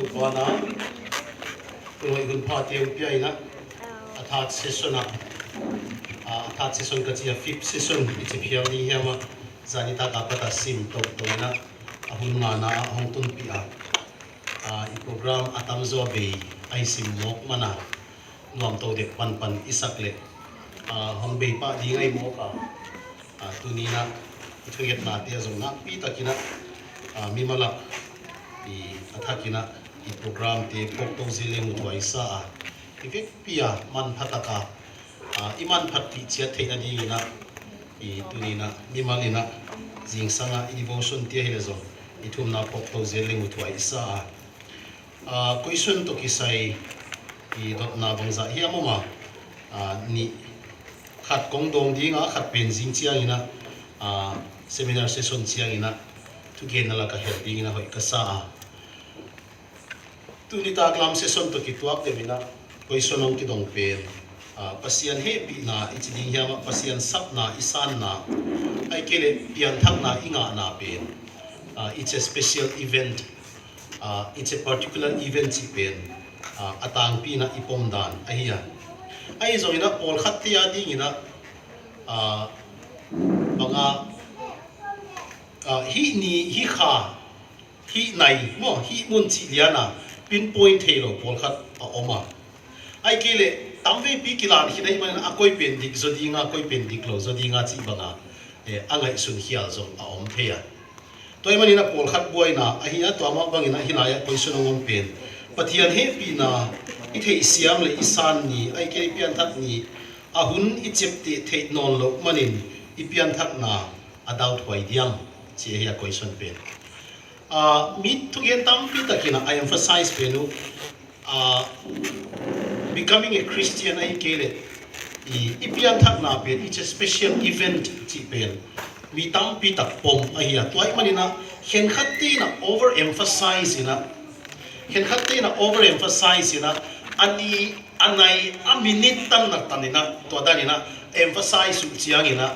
tu pana tôi gun pha tiêu pi na third session third session ka chia fifth session ichi phiam ni hiama zani ta ka pata sim to na ahun nga na hong tun pi i program atam zo be ai sim mok mana nuam to de pan isakle hong be pa di ngai mo ka tu ni na thuget na te zo na pi takina mi mala i athakina i program te pok to zile mu to isa ivek pia man phataka iman phatti chia theina di na i tunina mi malina jing sanga i devotion te hele zo i thumna pok to zile mu to isa question to kisai i dot na bangza hiamoma ni khat kong dong di nga khat pen jing chiang ina seminar session chiang ina tu gen la ka helping ina hoi ka sa tu ni ta klam session to ki tuak de bina question ong ki dong pen pasian happy na ichiding hiama pasian sap na isan na ai kele pian thak na inga na pen it's a special event it's a particular event chi pen atang pi na ipom dan ahia ai zo ina pol khat tia ding ina banga hi ni hi kha hi nai mo hi mun chi liana pinpoint thelo pol khat oma ai kele tamve pi kilan hi dai man a koi pen dik zodi nga koi pen dik lo zodi nga chi banga angai sun hial zo a om theya toy manina pol khat boy na a hi a to ma bangina hinaya question ngom pen pathian he pi na i thei siam le isan ni ai ke pian that ni ahun i chepti thei non lo manin i pian that na adau thoi diam chi he question pen meet to get tam pi takina I emphasize penu becoming a Christian ai kele i pian that na pen it's a special event chi pen mi tam pi tak pom ahia toy manina hen khatti na overemphasize ina hen khatti na overemphasize ina ani anai a minute tan na tanina to danina emphasize chiang ina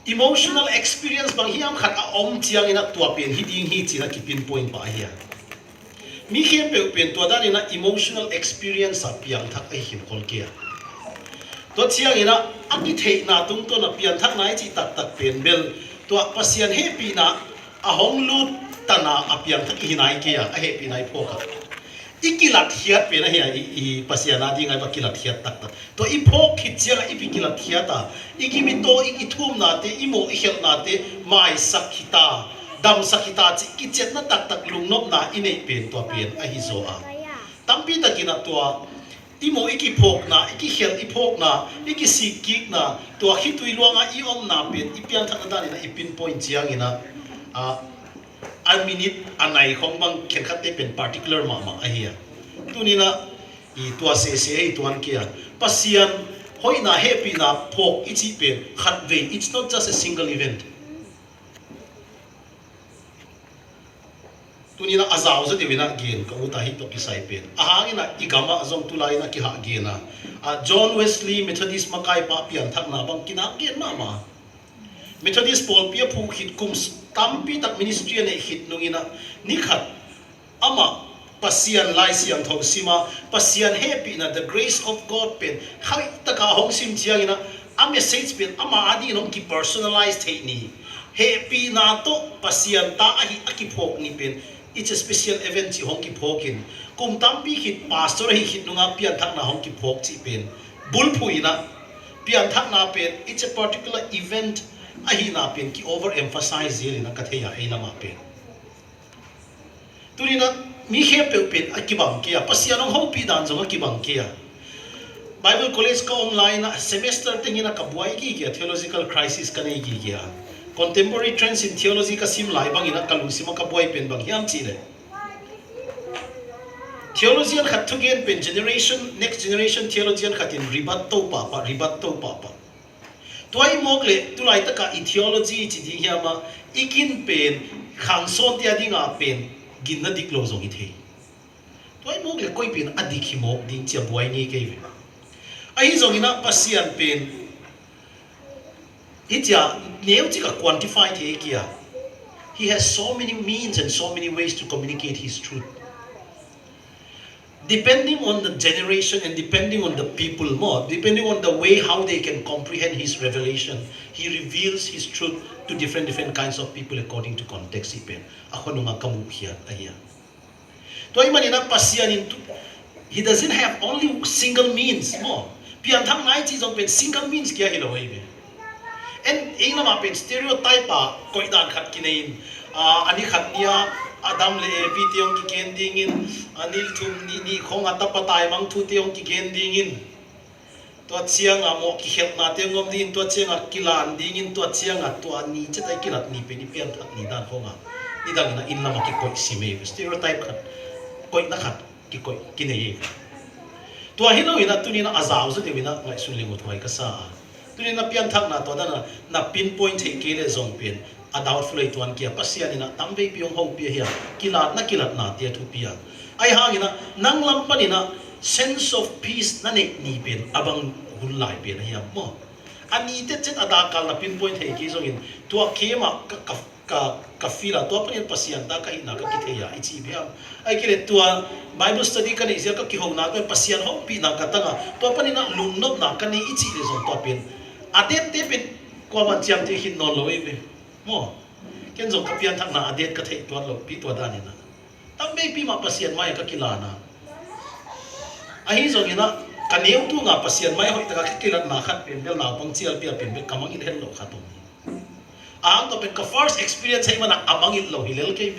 emotional experience bang hiam khat a om chiang ina to pen hi ding hi china ki pinpoint ba hia mi khem pe pen to danina emotional experience a piang thak ai him kol kia to chiang ina aki thei na tung to na pian thak nai chi tak tak pen bel to pasian happy na a hong lut tana a piang thak hinai kia a happy nai phoka ikilat hiat pe na hia i pasiana di ngai ba kilat hiat tak tak to i phok khit chiang i pikilat hiata ikimi to i thum na te imo i hel na te mai sakhita dam sakhita chi ki chet na tak tak lungnop na inei pen to pen a hi zo tampi takina to imo iki phok na iki hel i phok na iki sikik na to hi tui luanga i om na pen i pian thak da ni na i pin point chiang ina a minute anai khong bang khen khat te pen particular ma ahia tunina i tua se ei tuan kia pasian hoina happy na phok ichi pen khat ve it's not just a single event tunina azau zo devina gen ka uta hi to ki sai pen ahangina igama azong tulai na ki ha gena John Wesley Methodist makai pa pian thak na bang kina gen ma Methodist Paul pia phu hit kum tampi tak ministry ne hit nungina nikhat ama pasian lai siang thau sima pasian happy na the grace of God pen khai taka hong sim chiang ina a message pen ama adi nom ki personalized he ni happy na to pasian ta ahi aki phok ni pen it's a special event chi hong ki phokin kum tampi hit pastor hi hit nunga pian thak na hong ki phok chi pen bul phuina pian thak na pen it's a particular event ahi na pen ki overemphasize zeli na katheya heila ma pen turina mi khe pe pen akibang kia pasianong ho pi dan zonga kibang kia Bible College ka online semester tingina ka buai ki kia theological crisis ka nei ki kia contemporary trends in theology ka sim lai bang ina kalu sima ka buai pen bang hiam chi le theologian khat thugen pen next generation theologian khatin ribat to pa toy mogle tulai taka theology chi di hiama ikin pen khangson tia dinga pen ginna diklo zong i the toy mogle koi pen adikhi mok ding chia buai ni ke ai zong ina pasian pen itia neu chi ka quantify the kia he has so many means and so many ways to communicate his truth. Depending on the generation and depending on the people more, depending on the way how they can comprehend his revelation, he reveals his truth to different kinds of people according to context. Ako nung kamuhian ahiya. To ay manina pasyanin, he doesn't have only single means mo. Pian thang nai chi jong pen single means kya hilaway be. And ing nama pen stereotype pa ko idan khat kinain ani khat niya Adam le Evi tiyong kikendingin anil tum ni kong atapatay mang tu tiyong kikendingin tuat siyang amo kihel na tiyong ngom din tuat siyang kilaan dingin tuat siyang tuan ni chetay kilat ni penipian at ni dan konga ni dan na inna makikoy si May stereotype kat koy na kat kikoy kineye tua hilaw ina tunin na azaw sa diwi na ngay sulingot way kasa tunin na pian thak na to na pinpoint hey kile zong pin adaw fulay tuan kia pasyan ina tambay piyong hong piya hiya kilat na tiya tu piya ay hangin na nang lampan ina sense of peace na nipin abang hulay piya na hiya mo anitet set adakal na pinpoint hey kizongin tuwa kema ka fila tuwa pa niyan pasyan da kahit na kakiteya itibiyam ay kile tuwa Bible study ka na isya ka kihong na pasyan hong pinakatanga tuwa pa nina lungnob na ka ni itibiyam tuwa pin adet tepin kwa man siyam tiya hinnoloy be mo kenzo kapian thak na adet ka thei tuan lo pi tua dani na tambe pi ma pasien mai ka kilana ahi zongina kaneu tu nga pasien mai hoi taka kilat na khat pen bel na pang chial pia pen be kamang in hello khatom ang to pen ka first experience hai mana amang in lo hilel ke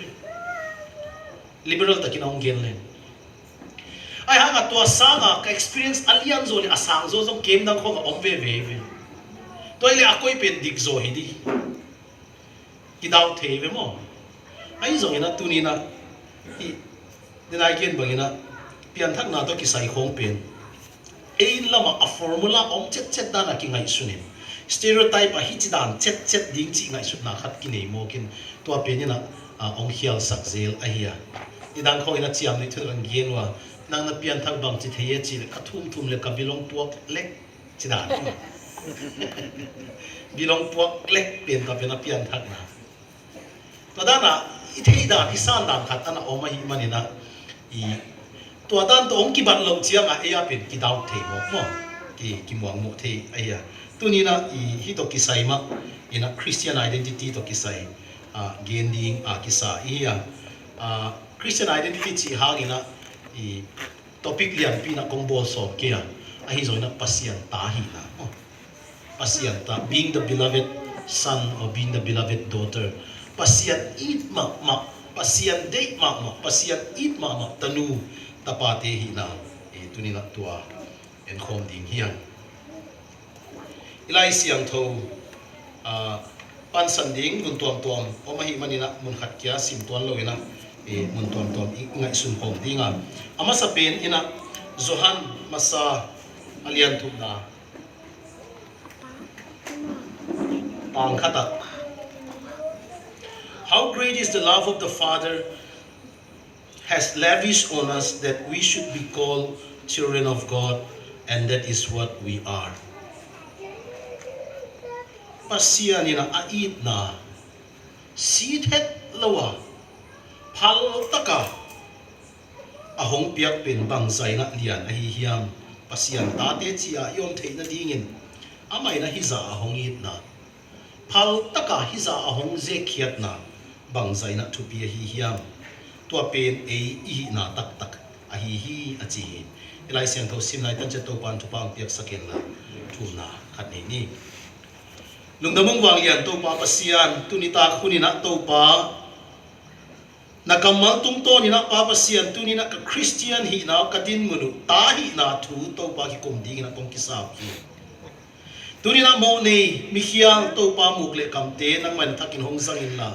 liberal takinong gen len ai hanga tua sanga ka experience alian zo le asang zo zong kem dang khong omve ve toile akoi pen dik zo hidi kidaw theve mo ai zong ina tunina dinai ken bangina pian thak na to kisai khong pen ein lama a formula om chet dana ki ngai sunin stereotype a hichidan chet ding chi ngai sut na khat ki nei mo kin to penina ong hial sakzel ahia idang kho ina chiam ni thurang genwa nang na pian thak bang chi theye chi le kathum le kabilong puak lek chidan bilong puak lek pen ka pena pian thak na Tadana ithei isan dan khat ana oma hi manina I to dan to ong ki ban lo chiang a ea pin ki daw the mo ki muang mo the aya tunina hi to kisai ma ina Christian identity to kisai gending kisa iya Christian identity chi hangina topic lian pina kongbo so kia hi zo na pasien ta hi na pasien ta being the beloved son or being the beloved daughter pasien it ma pasien de ma pasien it ma tanu tapate hi na tunina tua en khom ding hiang ilai siang tho pan sanding mun tuam o mahi manina mun khat kya sim tuan lo ina mun tuam ngai sun khom dinga ama sa pen ina Zohan masa alian tu na tang khata how great is the love of the Father has lavished on us that we should be called children of God, and that is what we are. Pasiya nina ait na sidhet lawa phal taka ahong piak pen bangzai na lian ahihiyam pasiyan tate chia yom thei na dingin amai na hiza ahong it na phal taka hiza ahong zekhiat na bangzai na thupi ahihiyam tua pen i na tak ahihi achi ilai siang tho sim lai tan che to pan thu pang piak saken la thu na khat nei ni lungdamong wang lian to pa pasian tunita khunina to pa nakamal tung to ni na pa pasian tunina ka Christian hi na kadin munu ta hi na thu to pa ki kom ding na tong kisap ki tunina mo nei mi hiang to pa mukle kamte nang man thakin hong sangin la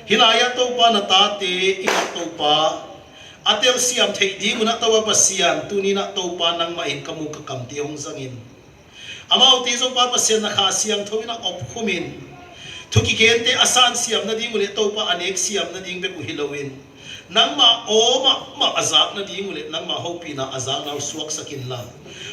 hilaya to pa na tate ina to pa atel siam thei di guna tawa pasian tunina to pa nang main kamu ka kamte hong sangin amau te zo pa pasian na kha siang thoina op khumin thuki kente asan siam na ding ule to pa anek siam na ding be ku hilowin nang ma o ma azak na ding ule nang ma hopi na azak na suak sakin la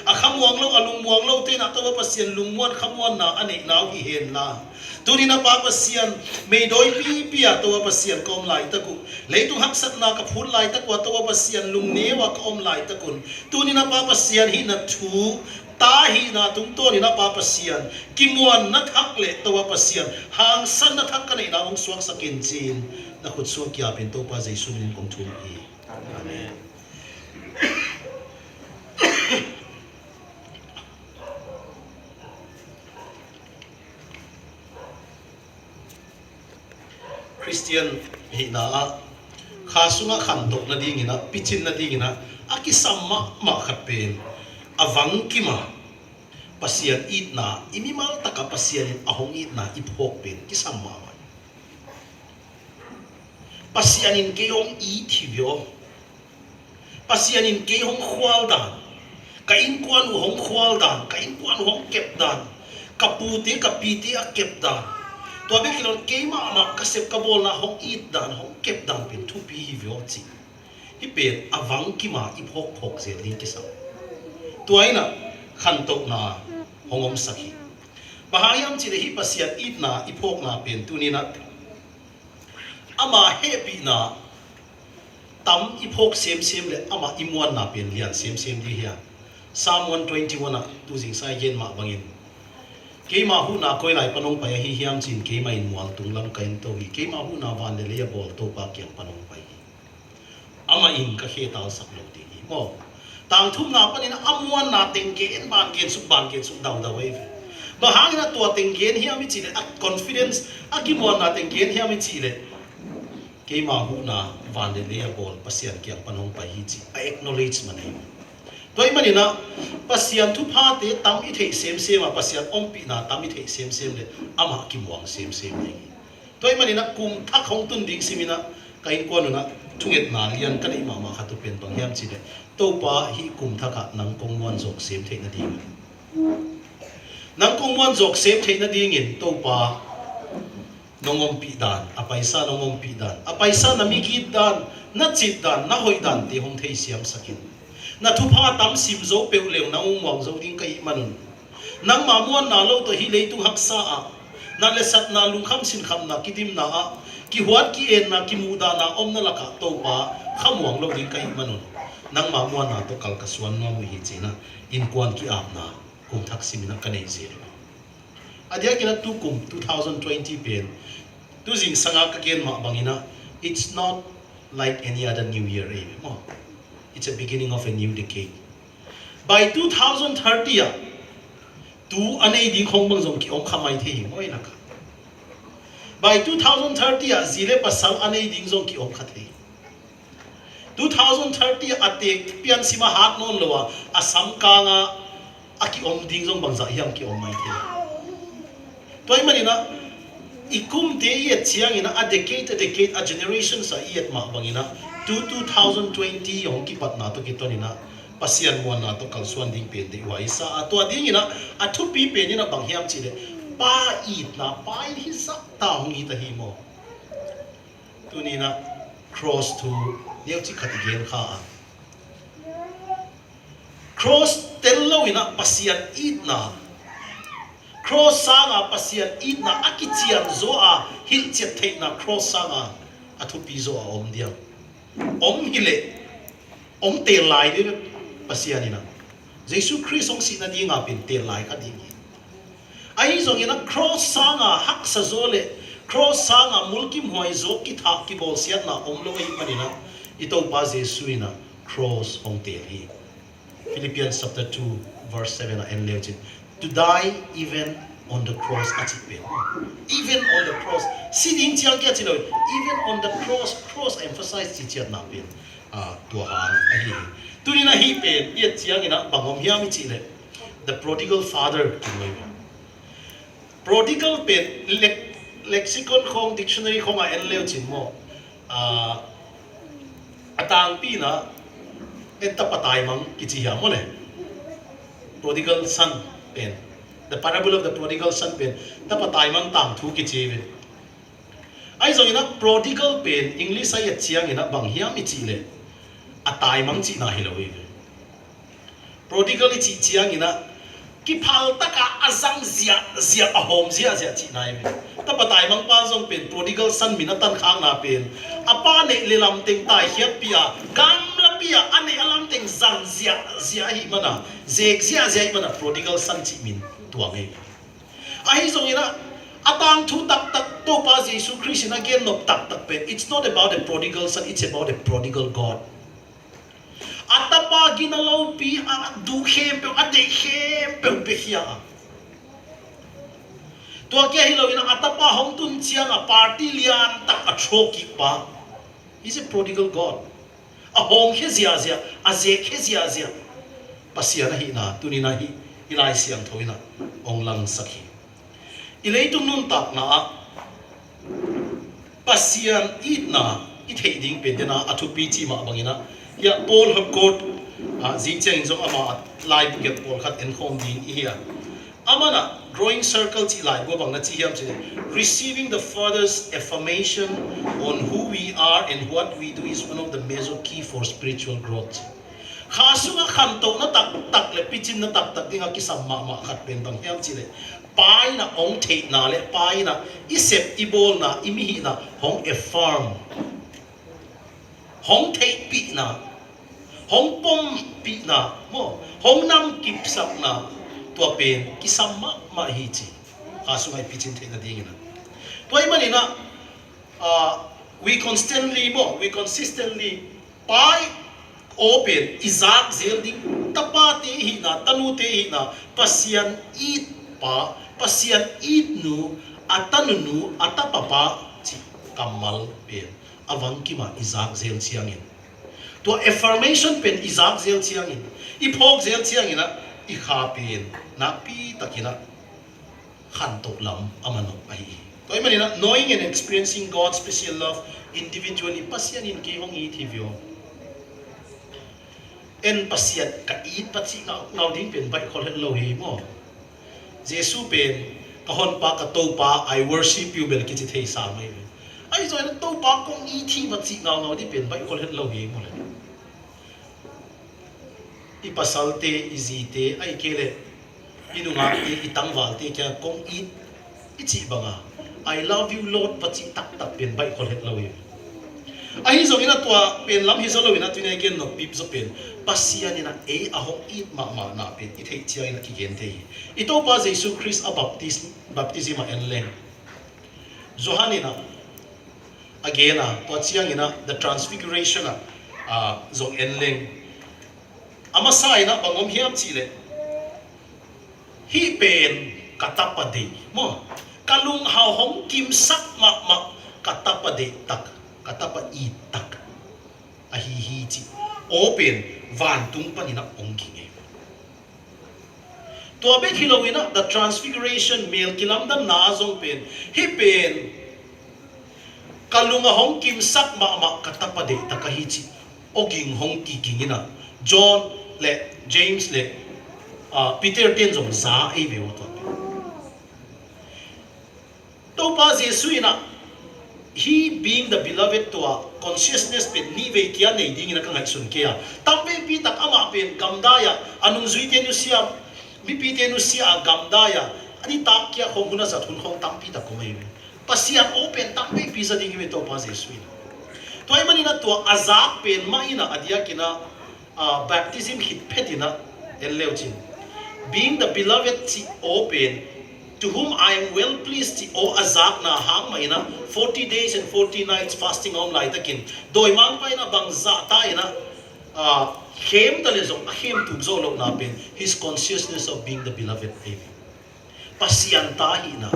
a khamwang lo alung muang lo te na to pasien lungmuan khamwan na ane naw hi hen la tuni na pa pasien me doi pi pi a to pasien kom lai ta ku leitung hak sat na ka phun lai ta ku to pasien lung ne wa kom lai ta kun tuni na pa pasien hi na thu ta hi na tung to ni na pa pasien kimuan na thak le to pasien hang san na thak ka nei na ong suak sakin chin na khut suak kya pin to pa jesu nin kong thum hi amen Christian hi na khasunga khan dok na ding ina pichin na ding ina akisamma ma khapen awang kima pasian it na imimal taka pasian ahong it na iphok pen kisamma pasianin keong i thivyo pasianin keong khwal dan kain kwan hong khwal dan kain kwan hong kep dan kapute kapite a kep dan to be kilon keima ma kasep kabol na hong it dan hong kep dan pen thu pi hivyo chi hi pen awang kima iphok phok se ling kisam to aina khan tok na hongom sakhi bahayam chi hi pasian it na iphok na pen tunina ama happy na tam ipok sem le ama imuan na pen lian sem di hiya Psalm 121 na tu jing sai yen ma bangin ke ma hu na koi lai panong pa hi hiam chin ke ma in mual tung lam kain to hi ke ma hu na van le bol to pa kyang panong pai ama in ka he tal sak lo ti mo tang thum na panin amuan na teng ke en ban ke su daw wave bahang na to teng ke hiam chi le confidence akimuan na teng ke hiam chi le ke ma hu na van de le bol pasian kyang panong pa hi chi I acknowledge manai toy mani na pasian thu pha te tam I the sem ma pasian ompi na tam I the sem le ama ki muang sem nei toy mani na kum thak hong tun ding simina kain ko na thunget na lian kan I ma khatu pen bang hiam chi le to pa hi kum thaka nang kong mon jok sem the na ding nang kong mon jok sem the na ding in to pa nongom pi dan apaisa nongom pi dan apaisa na mikit dan na chit dan na hoi dan ti hong thei siam sakin na thupa tam sim zo pe lew na umwang zo ding kai manun nang mamuan na lo to hi leitung haksa a na lesat na lungkham sin kham na kidim na a ki huat ki en na ki muda na om na laka to pa khamwang lo ding kai manun nang mamuan na to kal kaswan na mu hi china in kwan ki ap na kum thak simina kanei zero adia kina tu kum 2020 pen tu jing sanga ka ken ma bangina it's not like any other new year mo it's a beginning of a new decade by 2030 tu anei ding khong bang jong ki ong khamai the moi na ka by 2030 zile pasal anei ding jong ki ong khathe 2030 ate pian sima hat non lowa asam ka nga aki om ding jong bang za hiam ki om mai the toy mani na ikum te yet chiang ina a decade a generation sa yet ma bangina 2020 yong ki pat na to kitonina pasian mo na to kalsuan ding pen de wai sa to ding ina a thu pi pen ina bang hiam chi de pa it na pa hi sak ta hong i ta hi mo tunina cross to neu chi khati gen kha cross tello ina pasian it na cross sanga pasian it na akichian zo a hil chet thei na cross sanga athu pi zo a om dia om hile om te lai de pasian ina jesu christ ong si na di nga pin te lai ka ding ai zong ina cross sanga hak sa zo le cross sanga mulki moi zo ki tha ki bol siat na om lo ai manina ito pa jesu ina cross ong te hi Philippians chapter 2 verse 7 and 11 to die even on the cross even on the cross sitting chiang kya chilo even on the cross emphasize chi chiat na pen to han ahi tunina hi pen ye chiang ina bangom hiam chi le the prodigal father kinoi prodigal pen lexicon khong dictionary khong a en leo chin mo atang pi na enta patai mang ki chi ya mo le prodigal son pen the parable of the prodigal son pen ta patai mang tang thu ki chi ai zong ina prodigal pen English ai chiang ina bang hiam I chi le atai mang chi na hilowi prodigal chi chiang ina ki phal taka azang zia zia ahom zia zia chi nai ta patai mang pa zong pen prodigal san mina tan khang na pen apa ne le lam teng tai hiat pia gam la pia ane alam teng zang zia zia hi mana zek zia zia hi mana prodigal san chi min tuang e ai zong ina atang thu tak tak to pa Jesus Christ in again no tak tak pen it's not about the prodigal son it's about the prodigal God atapa ginalaw pi a du khem pe a de khem pe be hia to kya hilaw ina atapa hong tun chiang a party lian tak a thoki pa is a prodigal God a hong khe zia zia a ze khe zia zia pasia na hi na tunina hi ilai siang thoina ong lang sakhi ilay tung nun tak na pasian it na it heading pen na atupi chi ma bangina ya Paul have got zingchang zo ama live get Paul khat en khom ding here amana drawing circle chi live go bang na chi hiam chi receiving the father's affirmation on who we are and what we do is one of the major key for spiritual growth khasunga kham to na tak tak le pichin na tak tak dinga kisam ma khat pen bang hiam chi le pai na ong the na le pai na isep ibol na imihi na hong a farm hong the pi na hong pom pi na mo hong nam kip sak na tua pen kisam ma hi chi asungai pichin the na ding na toy mani na we consistently pai open izak zel ding tapate hi na tanute hi na pasian it pa pasian itnu atanunu atapapa chi kamal pen avangki ma izak zel chiangin to affirmation pen izak zel chiangin iphok zel chiangina I kha pen na pi takina khan tok lam amano ai to I manina knowing and experiencing God's special love individually pasian in ke hong I thivyo en pasian ka it pachi ngau ding pen bai khol hello hi mo Jesus pen kahon pa ka to pa I worship you bel kichi thei sa mai ai zo na to pa kong I thi ma chi ngau di pen bai khol hello hi mo le I pasalte izite ai kele inunga itang walte kya kong I chi banga I love you Lord pachi tak tak pen bai khol hello hi ai zo ina tua pen lam hi zo lo ina tuna again no pip zo pen pasian ina ahong it ma na pen I thei chia ina ki gen thei ito pa Jesus Christ a baptism en leng Johanina again to chiang ina the transfiguration zo en leng ama sai na bangom hiam chi le hi pen katapade mo kalung hao hong kim sak ma katapade tak katapa I tak hi chi open van tung panina ongking to be hilowina the transfiguration mel kilam da na zong pen hi pen kalunga hong kim sak ma katapa de takahi chi oging hong ki kingina John le James le Peter ten zong za ai ve to pa Jesus ina he being the beloved to a consciousness pen ni ve kia nei ding ina kangai sun kia tambe pi tak ama pen gamdaya anung zui te nu sia mi pi te nu sia gamdaya ani tak kia khong huna za thun khong tampi tak ko mai pasian open tambe pi za ding ve to pa Jesus toy mani na to azak pen ma ina adia kina baptism hit petina eleuchin being the beloved ti open to whom I am well pleased o azak na hang maina 40 days and 40 nights fasting on lai takin doi mang pa ina bang za ta ina hem talezong hem tu zo lo na pen his consciousness of being the beloved baby pasian ta hi na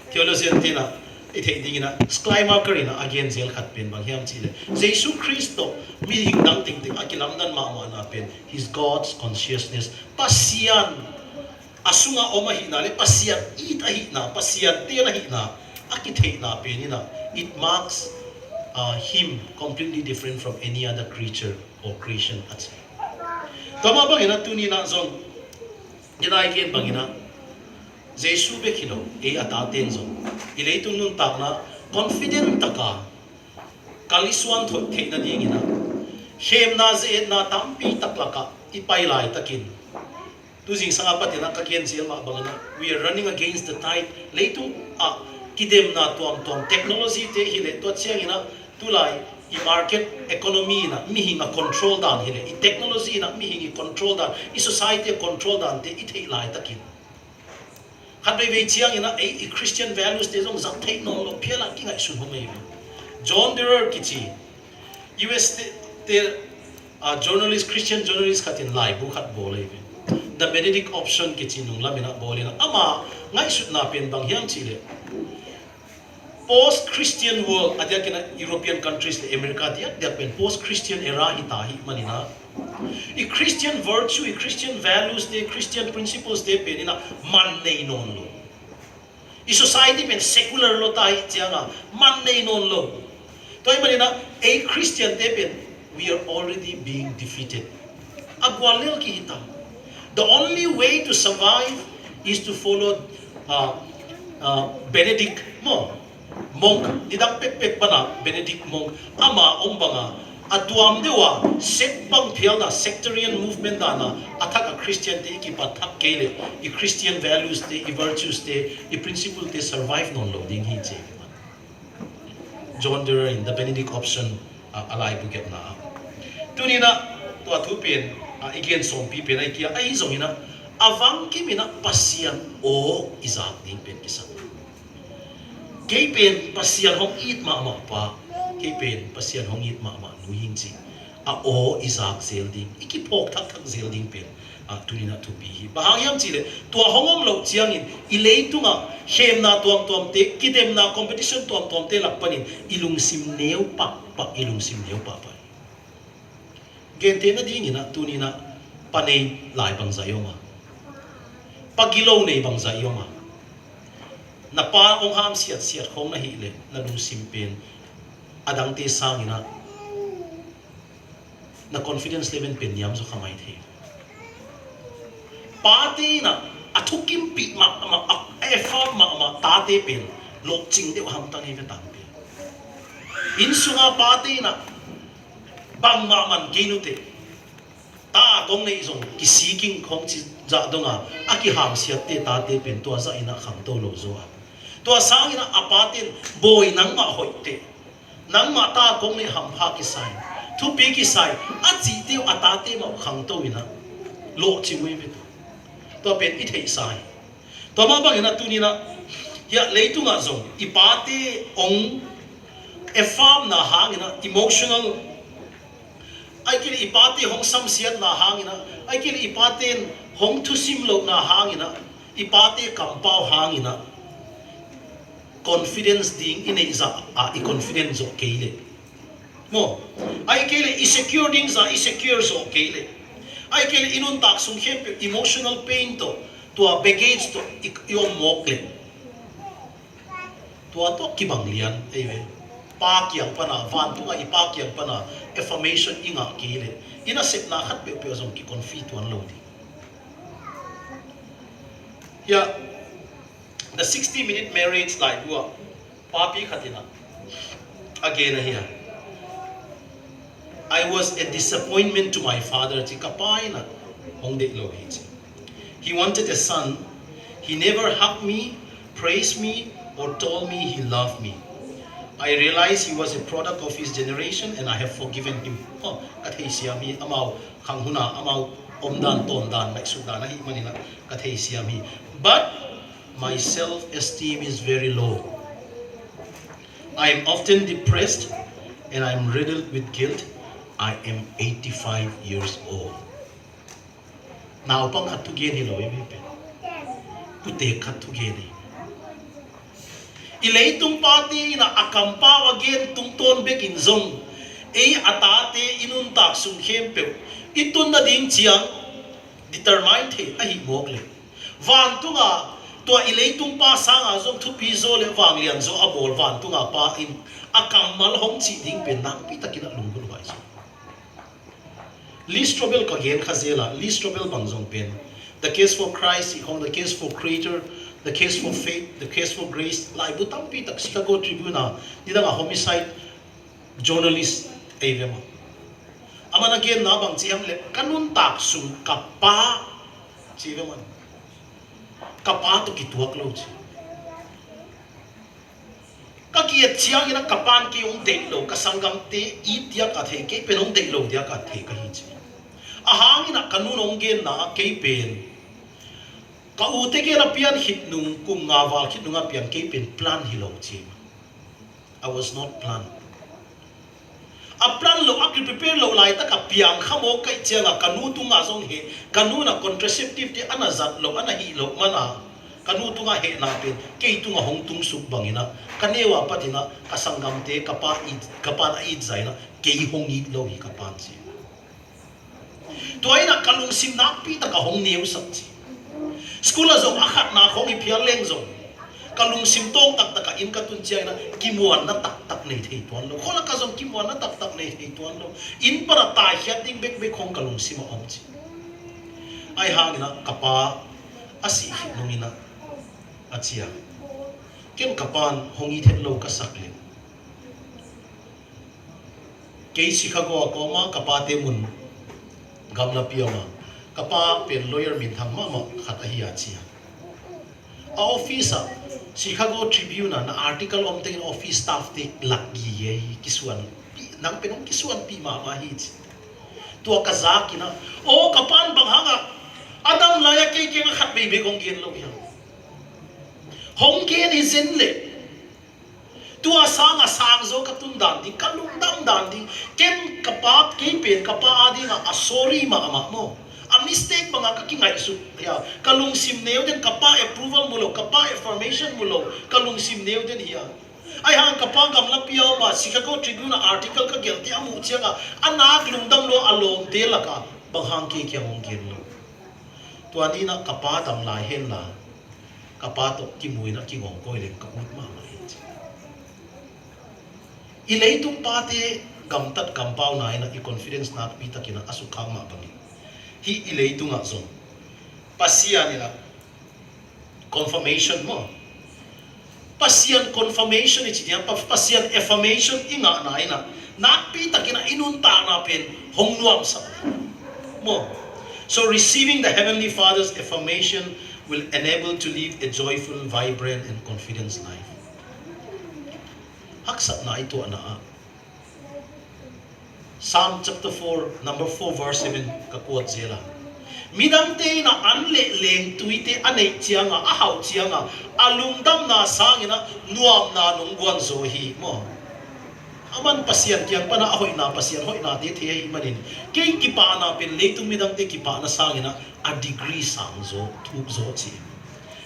theologian tina ithei ding ina sky marker ina again zel khat pen bang hiam chile Jesus Christo mi hing dang ting ting akilam dan ma na pen his God's consciousness pasian asunga oma hi na le pasian it hi na pasian te na hi na akithei na penina it marks him completely different from any other creature or creation at tama bang ina tuni na zong ina again bang ina Jesus be kilo atate zong ilei tung nun tak na confident taka kaliswan thot the na ding ina hem na ze na tampi taklaka ipai lai takin tu jing sanga patina ka kian sil ma bangana we are running against the tide leitu a kidem na tom technology te hile to chiang ina tulai i market economy na mi hinga control dan hile i technology na mi hingi control dan i society control dan te i thei lai takin hat ve chiang ina a Christian values te jong zak thei no lo phela ki ngai sun homei John Deere kichi US te journalist Christian journalist khatin lai bu khat bole the Benedict option kichi nung lamina bolina ama ngai sut na pen bang hiam chile post Christian world adia kena European countries le America dia pen post Christian era hi ta hi manina i Christian virtue i Christian values de Christian principles de pen ina man nei non lo i society pen secular lo ta hi chianga man nei non lo toy manina a Christian de pen we are already being defeated agwalel ki hita. The only way to survive is to follow Benedict monk. Didang pek bana Benedict monk ama ombanga atuam dewa sepang phialna sectarian movement dana athaka Christian te ki pathak kele I Christian values te I virtues te I principle te survive non lo ding hi che John Deere in the Benedict option alai buget na tunina to athupen again som pi pen ai kia ai zong ina avang ki mina pasian o izak ding pen kisa ke pen pasian hong it ma pa ke pen pasian hong it ma nu hing chi a o izak zel ding iki phok thak zel ding pen tunina tu pi bahangyam chi le to hongom lo chiang in I leitunga hem na tom te kidem na competition tom te lakpanin ilung sim neu pa ilung sim neu pa gente na ding ina tunina panei lai bang zayoma pagilo nei bang zayoma na pa ong ham siat khong na hi le na lu simpen adang te sang ina na confidence level pen yam zo khamai the pa te na athukim pi ma effort ma ta te pen lok ching de ham tang hi ve tang pe in sunga pa te na bang ma man genute ta tong nei zong ki seeking khong chi za donga aki ham siat te ta te pen to za ina khang to lo zo to sang ina apatin boy nang ma hoite nang ma ta tong nei ham pha ki sai thu pi ki sai a chi te ata te ma khang to ina lo chi we ve to pen I thei sai to ma bang ina tunina ya leitunga zong ipate ong e farm na hangina emotional ai kili ipate hong sam siat na hangina ai kili ipaten hong thusim lo na hangina ipate kampau hangina confidence ding in iza I confidence o keile mo ai kili insecure ding za insecure so keile ai kili inun tak sung khem emotional pain to a baggage to yo mokle to kibang lian ai we pa kyang pana van tunga ipa kyang pana affirmation inga kile ina sep na khat pe zong ki confit wan lo di ya the 60-minute marriage like wa papi khatina again here I was a disappointment to my father ti kapaina hong de lo hi he wanted a son he never hugged me praised me or told me he loved me I realized he was a product of his generation and I have forgiven him. Kathei siami amau khanghuna amau omdan tondan like sudana hi manina kathei siami. But my self-esteem is very low. I am often depressed and I am riddled with guilt. I am 85 years old. Now pang katugeni lo ibe. Pute katugeni. Ileitung pati na akampa again tungton bekin zong atate inun tak sung khempe itun na ding chiang determined he ahi mogle van tunga to ileitung pa sanga zong thu pi zo le wang lian zo abol van tunga pa in akamal hong chi ding pen nang pi takina lungul bai so Lee Strobel ka gen khazela Lee Strobel bang zong pen the case for Christ hong the case for creator the case for faith, the case for grace, lai butam pi tak Chicago Tribune ni dang a homicide journalist evema. Aman again na bang chiam le kanun tak sum kapa chiveman. Kapa to kituak lo chi. Kakiat chiang ina kapan ki ong dei lo kasangam te itia ka the ke penong dei lo dia ka the ka hi chi. Ahang ina kanun ong gen na ke pen. Ka ute ke na pian hit nung kung ngawa hit nung pian ke pen plan hi lo chi. I was not planned. A plan lo akri prepare lo lai ta ka piang khamo kai chianga kanu tu nga zong he kanu na contraceptive ti ana zat lo ana hi lo mana kanu tu nga he na pen ke tu nga hong tung suk bangina kanewa patina kasangam te kapa na id zaina ke hong id lo hi kapan chi toy na kalung sim na pi ta ka hong neu sak chi school zong akhat na khong i phial leng zong kalung sim tong tak tak in ka tun chiang na kimuan na tak tak nei thei tuan lo khola ka zong kimuan na tak tak nei thei tuan lo in para ta hiat ding bek bek khong kalung sim om chi ai hang na kapa asi nungina achia ken kapan hongi thet lo ka sakle ke Chicago ko ma kapa te mun gamla piama kapa pen lawyer min thang ma khat a hi achia a office Chicago Tribune na article om teng office staff te lagi ye kisuan nang penong kisuan pi ma hi tu ka zakina o kapan bang hanga adam laya ke khat be be kong gen lo ya hong gen is in le tu asang zo ka tun dan di kalung dam dan di ken kapat ke pen kapa adi na sorry ma mo a mistake mga kakingai su ya kalung sim neo den kapa approval mulo kapa affirmation mulo kalung sim neo den hiya ai hang kapa gamla piao ma Chicago Tribune article ka gelti amu chianga anak lungdam lo along te laka banghang ke kya hong gen lo tuani na kapa tam lai hen la kapa to ki mui na ki ngong koi le ka ut ma ma ilei tu pate gamtat kampau na ina i confidence na pi takina asukang ma bangi hi ilei tu nga zong pasian ila confirmation mo pasian confirmation ichi dia pasian affirmation inga na ina nakpi takina inunta na pen hongnuam sa mo so receiving the heavenly father's affirmation will enable to live a joyful vibrant and confident life haksa na ito ana Psalm chapter 4, number 4, verse 7, kakuat zela. Midam te na anle leng tuite anay chianga, ahaw chianga, alungdam na sangina, nuam na nungguan zohi mo. Aman pasyan kiyang pana ahoy na pasyan, hoy na di tiya imanin. Kay kipa na pin, leitung midam te kipa na sangina, a degree sang zo, tuk zo chi.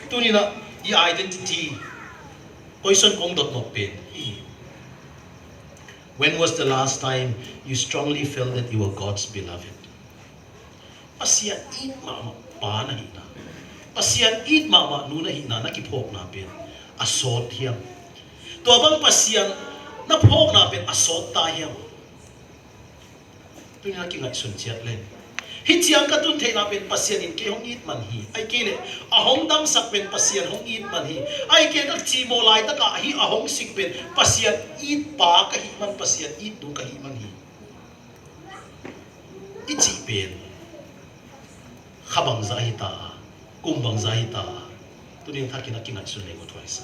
Tuni na, i-identity, poison kong dot no pin. When was the last time you strongly felt that you were God's beloved? Pasian it mama pa na hina. Pasian it mama nuna hina nakipok na pin. Asot hiyam. Tuabang pasian napok na pin asot tahiyam. Ito nga kinga isuntiat len. Hitiang katun te na pin pasian in ke hong it man hi. Ay kele ahong dam sak pin pasian hong it man hi. Ay ke kag chimo lai ta ka hi ahong sik pin pasian it pa ka hi man pasian it du ka hi man hi. Ichi pin khabang zahita kumbang zahita tuning thakina kinga sunai go twice.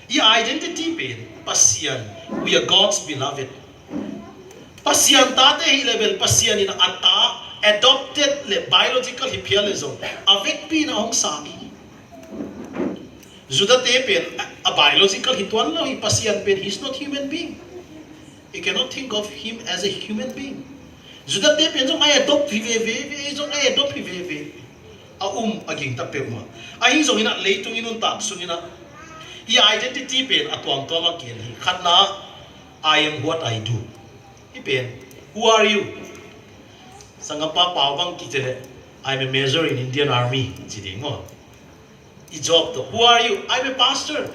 I identity pin pasian we are God's beloved. Pasian tate hi level pasian in ata adopted le biological hipialism avec pi na hong sami juda te pen a biological hituan lo hi pasian pen he's not human being you cannot think of him as a human being juda te pen jong ai adopt vi jong ai adopt vi a aging ta pe ma ai jong ina leitung inun tak sungina i identity pen atwang to ma ken hi khatna I am what I do hi pen who are you Sangapa pawang kitele, I'm a major in Indian Army. Jidingo. I job to. Who are you? I'm a pastor.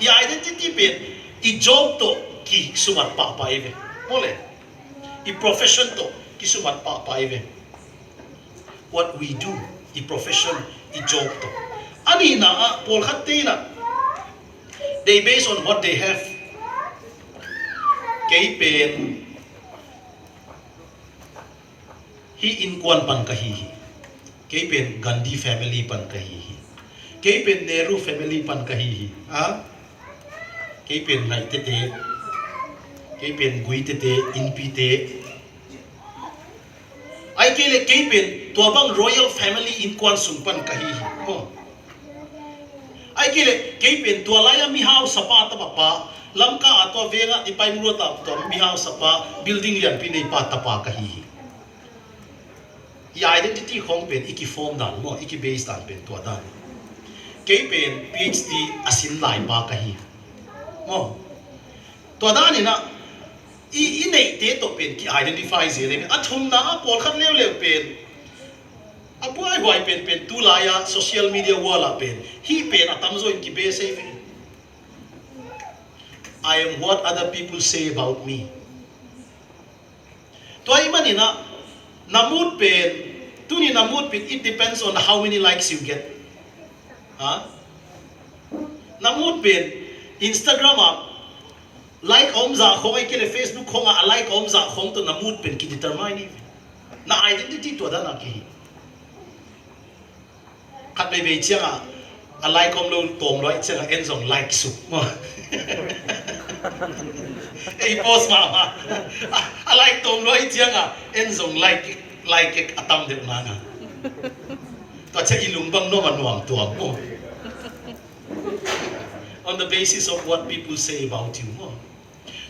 I identity pin. I job to ki sumat papa eve. Mole. I profession to ki sumat papa eve. What we do, I profession, I job to. ani na Paul khat te na they based on what they have kei pen hi in kwan pan kahi kei pen Gandhi family pan kahi kei pen Nehru family pan kahi kei pen nai te kei pen gui te inpi te ai kele kei pen tua bang royal family in kwan sung pan kahi ai kele kei pen tua laya mi hau sapa ta papa lamka atwa venga ipai muro ta to mi hau sapa building lian pi nei pa ta pa kahi i identity khong pen iki form dan mo iki base dan pen tua dan kei pen PhD asin lai pa kahi mo tua dan ni na i nei te to pen ki identify zele athum na Paul khat lew pen apuai huai pen tu laya social media wala pen hi pen atam zo in ki be save I am what other people say about me to ai mani na namut pen tuni namut pen it depends on how many likes you get namut pen Instagram like om za khong ai kele Facebook khong a like om za khong to namut pen ki determine na identity to da na ki khat be be chiang a like om lo tom loi chiang en song like su mo ei post ma a like tom loi chiang en song like atam de na na to cha ilung bang no man nuam tuam mo on the basis of what people say about you mo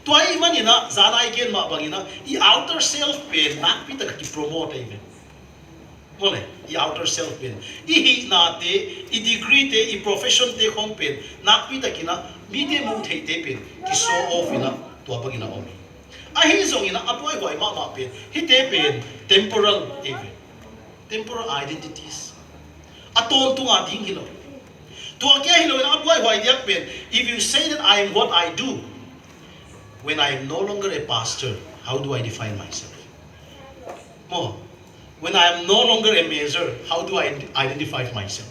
to ai manina zanai gen ma bangina I outer self pe nak pi ta ki promote even mole I outer self pen I na te I degree te I profession te khong pen nak pi ta kina mi te mu thei te pen ki show off ina to bagina om a hi zong ina apoi hoi ma pen hi te pen temporal even temporal identities aton tu nga ding hilo to kya hilo ina apoi hoi diak pen if you say that I am what I do when I am no longer a pastor how do I define myself more when I am no longer a major, how do I identify myself?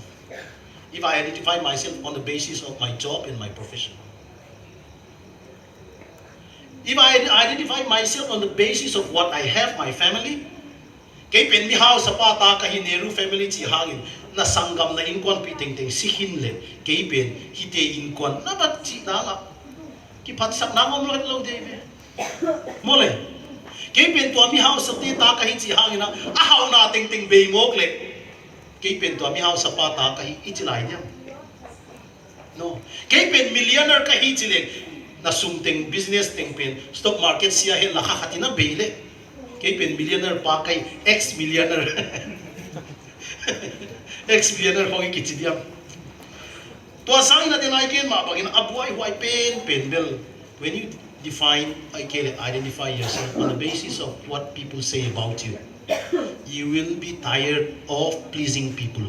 If I identify myself on the basis of my job and my profession. If I identify myself on the basis of what I have, my family, kay pen mi hao sa pata kahi Nehru family chi hangin na sanggam na inkwan piteng teng sihin le kay pen hite inkwan na bat chi na nga ki patsak na ngom lo deve mole kay pen to mi hao sa ti ta kahi chi hangina a hao na ting ting be ngok le kay pen to mi hao sa pa ta kahi ichilai niam no kay pen millionaire kahi chile na sumteng business teng pen stock market sia he la khatina be le kay pen millionaire pa kay ex millionaire ex millionaire hogi kichidiam to asang na denai ken ma bagin abuai huai pen bel when you identify yourself on the basis of what people say about you. You will be tired of pleasing people.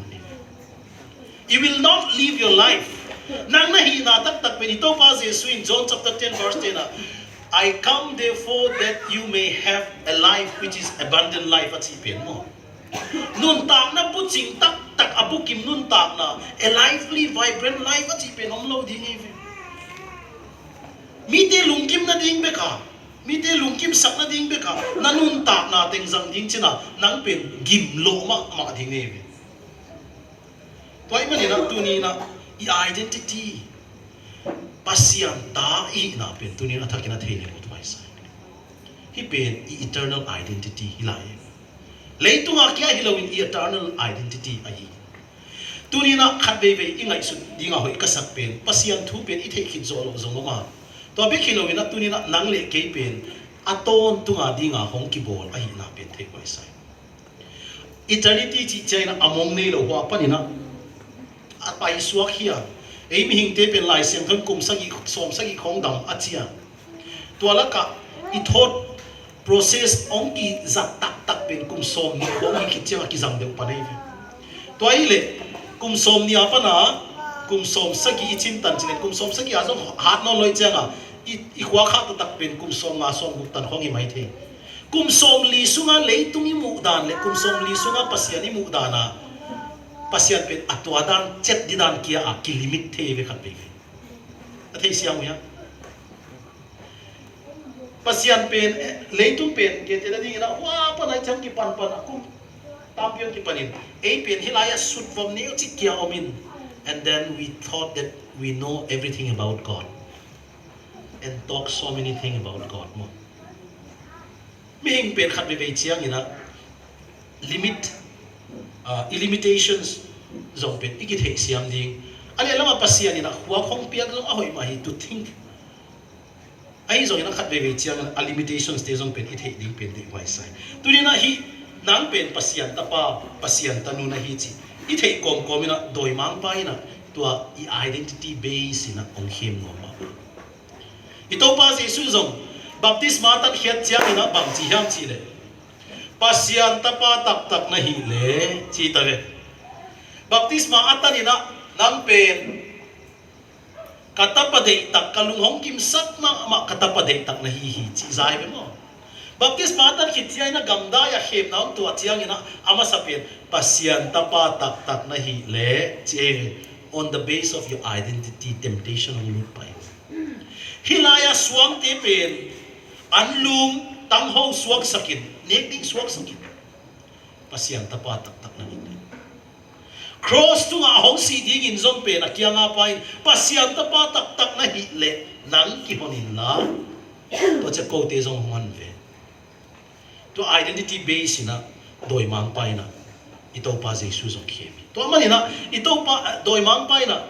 You will not live your life. Nang nahi na tak penito pa Jesu in John chapter 10 verse 10 I come therefore that you may have a life which is abundant life at sipen mo. Nun tak na putsing tak abukim nun tak na a lively vibrant life at sipen omlo ding even. Mite lungkim na ding beka, mite lungkim sak na ding beka, nanun tak na teng zang ding china nang pen gimlo ma ding neve. Toy manina tuni na identity pasian ta I na pen tuni na takina thele mo tuai sai. Hi pen eternal identity hilai. Leitung akia hilawin eternal identity ai. Tuni na khatbe be ingai su dinga hoi kasak pen pasian thu pen I thei khit zolo zonga. To be khilo ina tuni na nangle ke pen aton tunga dinga hong ki bol ai na pen thei koi sai eternity chi chaina among nei lo wa panina apai suak hia ei mi hing te pen lai sem thon kum sagi som sagi khong dam achia to la ka I thot process ong ki zat tak pen kum som ni khong ki chiang ki zang de panai to ai le kum som ni apana kum som sagi ichin tan chile kum som sagi azong hat no loi changa I khwa kha to tak pen kum som nga som guk tan khong I mai the kum som li sunga leitung I mu dan le kum som li sunga pasiani mu dana pasian pen atwa dan chet di dan kia a ki limit the ve khat be athei siang ya pasian pen leitum pen ke te ding na wa pa nai cham ki pan akum tampion ki panin e pen hilaya sut vom neu chi kia omin and then we thought that we know everything about God and talk so many things about God mo ming pen khat be ve chiang ina limit limitations zong pen ikit he siam ding ale lama pasian ina huwa khong piak zong ahoi ma hi to think ai zong ina khat be ve chiang a limitations te zong pen it he ding pen de wai sai tunina hi nang pen pasian tapa pasian tanu na hi chi it he kom ina doi mang pa ina tua I identity base ina ong him ngoma ito pa Jesus zong baptisma tak hiat chiang ina bang chi hiam chi le pasian tapa tak na hi le chi ta ve baptisma atan ina nang pen katapade tak kalung hong kim sak ma katapade tak na hi chi zai be mo baptisma atan hi chiang ina gamda ya hem na tu chiang ina ama sapien pasian tapa tak na hi le chi on the base of your identity temptation on lut pai hilaya swang te pen anlum tang ho swak sakin nekding swak sakin pasian tapa tak na ni cross tu nga hong si ding in zong pe na kia nga pain pasian tapa tak na hi le nang ki honin la to che ko te zong hon ve to identity base na doi mang pai na ito pa Jesus zong khemi to manina ito pa doi mang pai na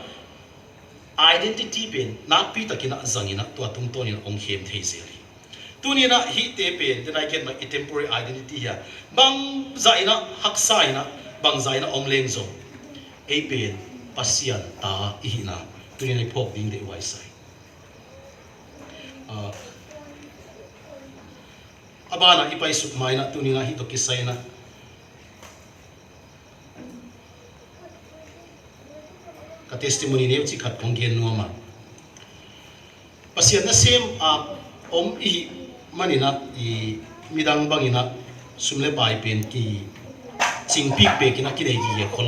identity pen na pi takina zangina to atung to ni ong khem thei zeli tunina hi te pen then I get my temporary identity ya bang zaina haksa ina bang zaina omleng zo e pen pasian ta ihina tunina phok ding de wai sai abana ipai suk maina tunina hi to kisaina ka testimony neu chi khat khong gen nuama pasian na sem om I manina I midang bangina sumle pai pen ki chingpi pe kina ki dei gi khol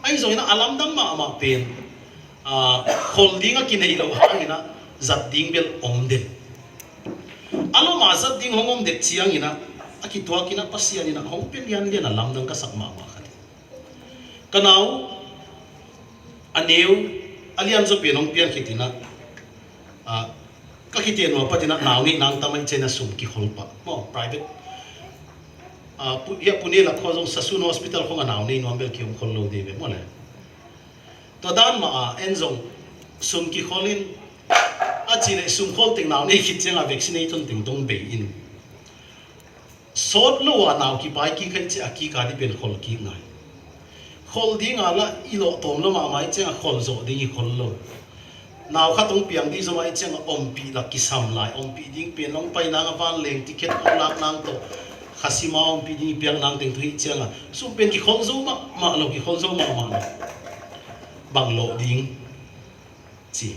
ai zo ina alam dang ma pen holding a ki nei lo hangina zat ding bel om de alo ma zat ding hongom de chiang ina aki tua kina pasian ina hong pen yan le na lam dang ka sak ma khat kanau aneu alian zo penong pian khitina ka khiten no patina nauni nang tamai chena sum ki holpa mo private ya pune la khozong sasun hospital khong nauni no ambel ki khol lo debe mo le to dan ma enzong sum ki kholin a chile sum khol ting nauni khitchenga vaccination ting dong be in sot lo wa naw ki pai ki khai chi aki ka di pen khol ki ngai khol ding ala ilo tom lo ma mai chenga khol zo ding I khol lo naw kha tong piang di zo mai chenga om pi la ki sam lai om pi ding pen long pai na nga van leng ticket ong lak nang to khasima om pi ding piang nang teng thui chenga sum pen ki khol zo ma lo ki khol zo ma bang lo ding chi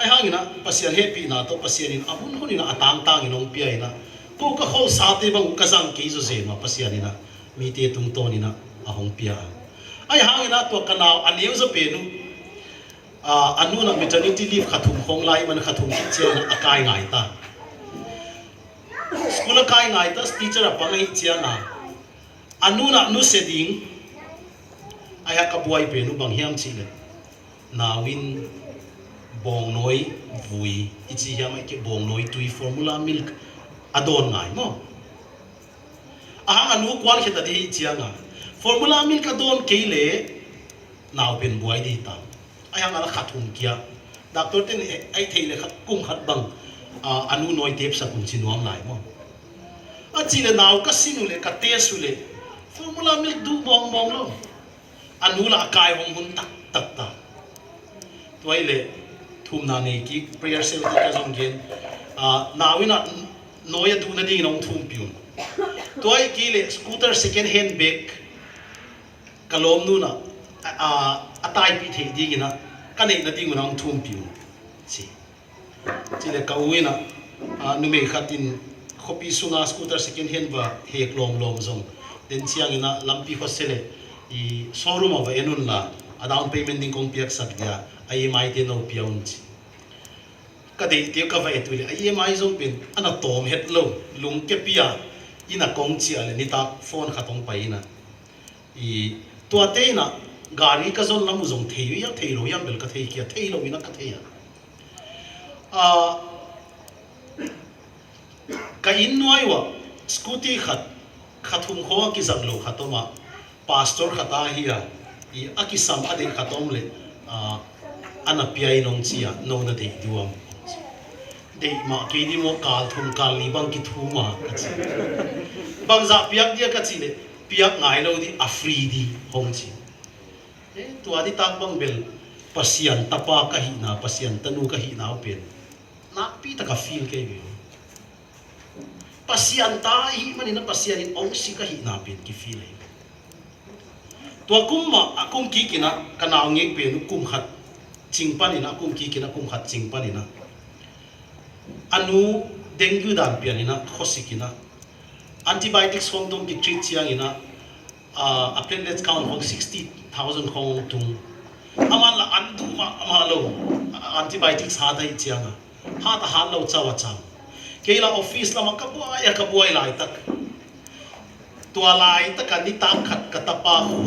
ai hangina pasian happy na to pasian in abun honina atang tang inong pi ai na ko ka khol sa te bang ka sang ki zo ze ma pasian ina mi te tung to ni na ahong pia ai hangina to kanao aneu zo penu anu na maternity leave khathum khong lai man khathum ki chen akai ngai ta school akai ngai ta teacher apangai chianga anu na nu setting ai ha ka buai penu bang hiam chi le nawin bong noi vui ichi hiam ai ke bong noi tui formula milk adon ngai mo ahang anu kwal kheta di chianga formula milk adon keile naw pen buai di ta ayang ala khathum kia doctor ten ai theile khat kum khat bang anu noi tep sa kum chinuam lai mo a chile naw ka sinule ka te sule formula milk du bong lo anu la kai hong hun tak ta toile thum na ne ki prayer se ta ka jong gen nawina noya du na ding nong thum piun toy ki le scooter second hand bag kalom nu na atai pi the ding na kanei na ding nong thum piun chi le kawina nu me khatin khopi sunga scooter second hand ba he lom zong den chiang ina lampi hosele i showroom of enun la a down payment ding kong piak sak dia IMI te no piaun chi ka de te ka va etu le IMI zong pin ana tom het lo lung ke pia ina kong chi ale ni ta phone khatong pai na i tua te na gari ka zon lamu zong thei ya thei lo yam bel ka thei kia thei lo ina ka thei ya ka in nuai wa scooty khathum kho ki zam lo khatoma pastor khata hiya i akisam ade khatom le ana piai nong chia no na de duam de ma ke di mo kal thum kal ni bang ki thuma bang za piak dia ka chi le piak ngai lo di afri di hong chi tu adi tak bang bel pasian tapa ka hi na pasian tanu ka hi na pen na pi ta ka feel ke bi pasian ta hi mani na pasian in ong si ka hi na pen ki feel ai tua kumma akum ki kina kana ngek pe nu kum khat chingpanina kum ki kina kum khat chingpanina anu dengue dan pianina khosikina antibiotics hong dong ki treat chiang ina a platelets count hong 60,000 hong tung aman la andu ma lo antibiotics ha dai chiang ha ta ha lo chawa chang keila office la makabua lai tak tua lai tak ani tak khat katapa hu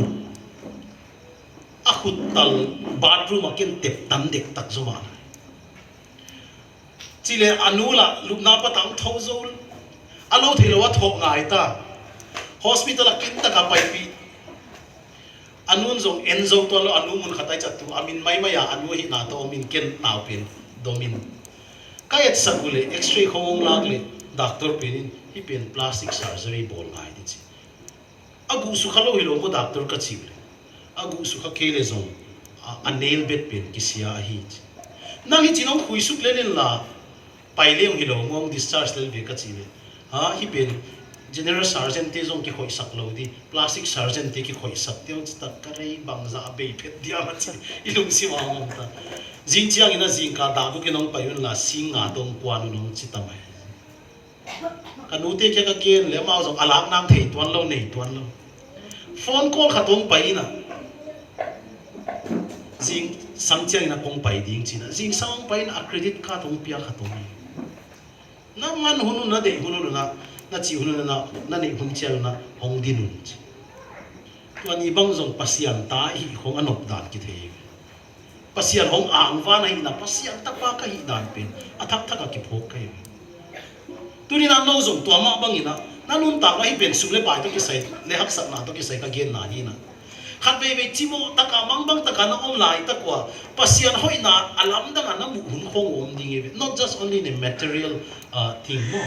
ahutal bathroom akin tep tam dek tak zoma chile anula lupna patang thozol alo thilo wa thok ngai ta hospital akin ta ka pai pi anun zong enzo to lo anu mun khatai chat tu amin mai maya anu hi na to min ken na pin domin kayat sagule x-ray khong lagle doctor pin hi pen plastic surgery bol ngai di chi agu su khalo hi lo mo doctor ka chi agu su kha kele zong a nail bed pen kisia hi nang hi chinong khui suk lelen la paileng hi lo ngong discharge lel ve ka chi le ha hi pen general sergeant te zong ki khoi sak lo di plastic sergeant te ki khoi sak teo ta karei bangza be phet dia ma chi ilung si ma ngom ta jing chiang ina jing ka da bu ki nong payun la singa dong kwan nong chi tamai kanu te ke ka ken le ma zong alak nam thei tuan lo nei tuan lo phone call khatong pai na jing samchiang ina kong pai ding china jing sang pai na credit card ong pia khatong na man hunu na de hunu na chi hunu na nei hun chiang na hong dinun tu ani bang zong pasian ta hi hong anop dan ki the pasian hong ang va na hi na pasian ta pa ka hi dan pen athak thak ki phok kai tu ni na no zong tu ma bang ina na nun ta hi pen sule pai to ki sai le hak sak na to ki sai ka gen na hi na khat ve ve chimo taka mangbang taka na om lai takwa pasian hoi na alam dang na mu hun khong om ding e not just only the material thing mo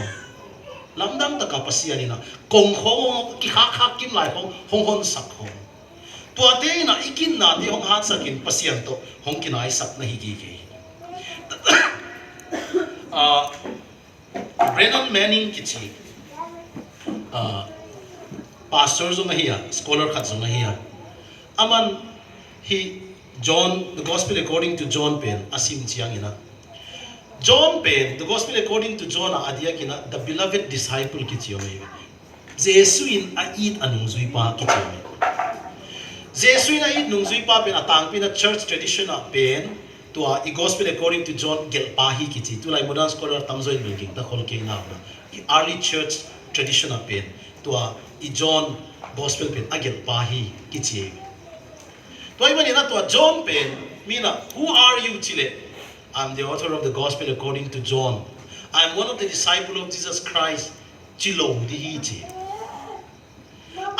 lam dang taka pasian ina kong khong ki kha kim lai hong hon sak hong tua te na ikin na di hong hat sakin pasian to hong kinai sak na hi gi ge Brennan Manning kichi pastor zo na hiya scholar khat zo na hiya aman hi John the gospel according to John pen asim chiang ina John pen the gospel according to John adia kina the beloved disciple ki chiome jesu in a it anung zui pa ki chiome jesu in a it nung zui pa pen atang pin a church tradition a pen to a gospel according to John gel pa hi ki chi tu lai modern scholar tamzoi building da khol ke na early church tradition a pen to a John gospel pen a gel pa hi ki chi toy mani na to John pen mina who are you chile I'm the author of the gospel according to John I'm one of the disciples of Jesus Christ chilo di hi chi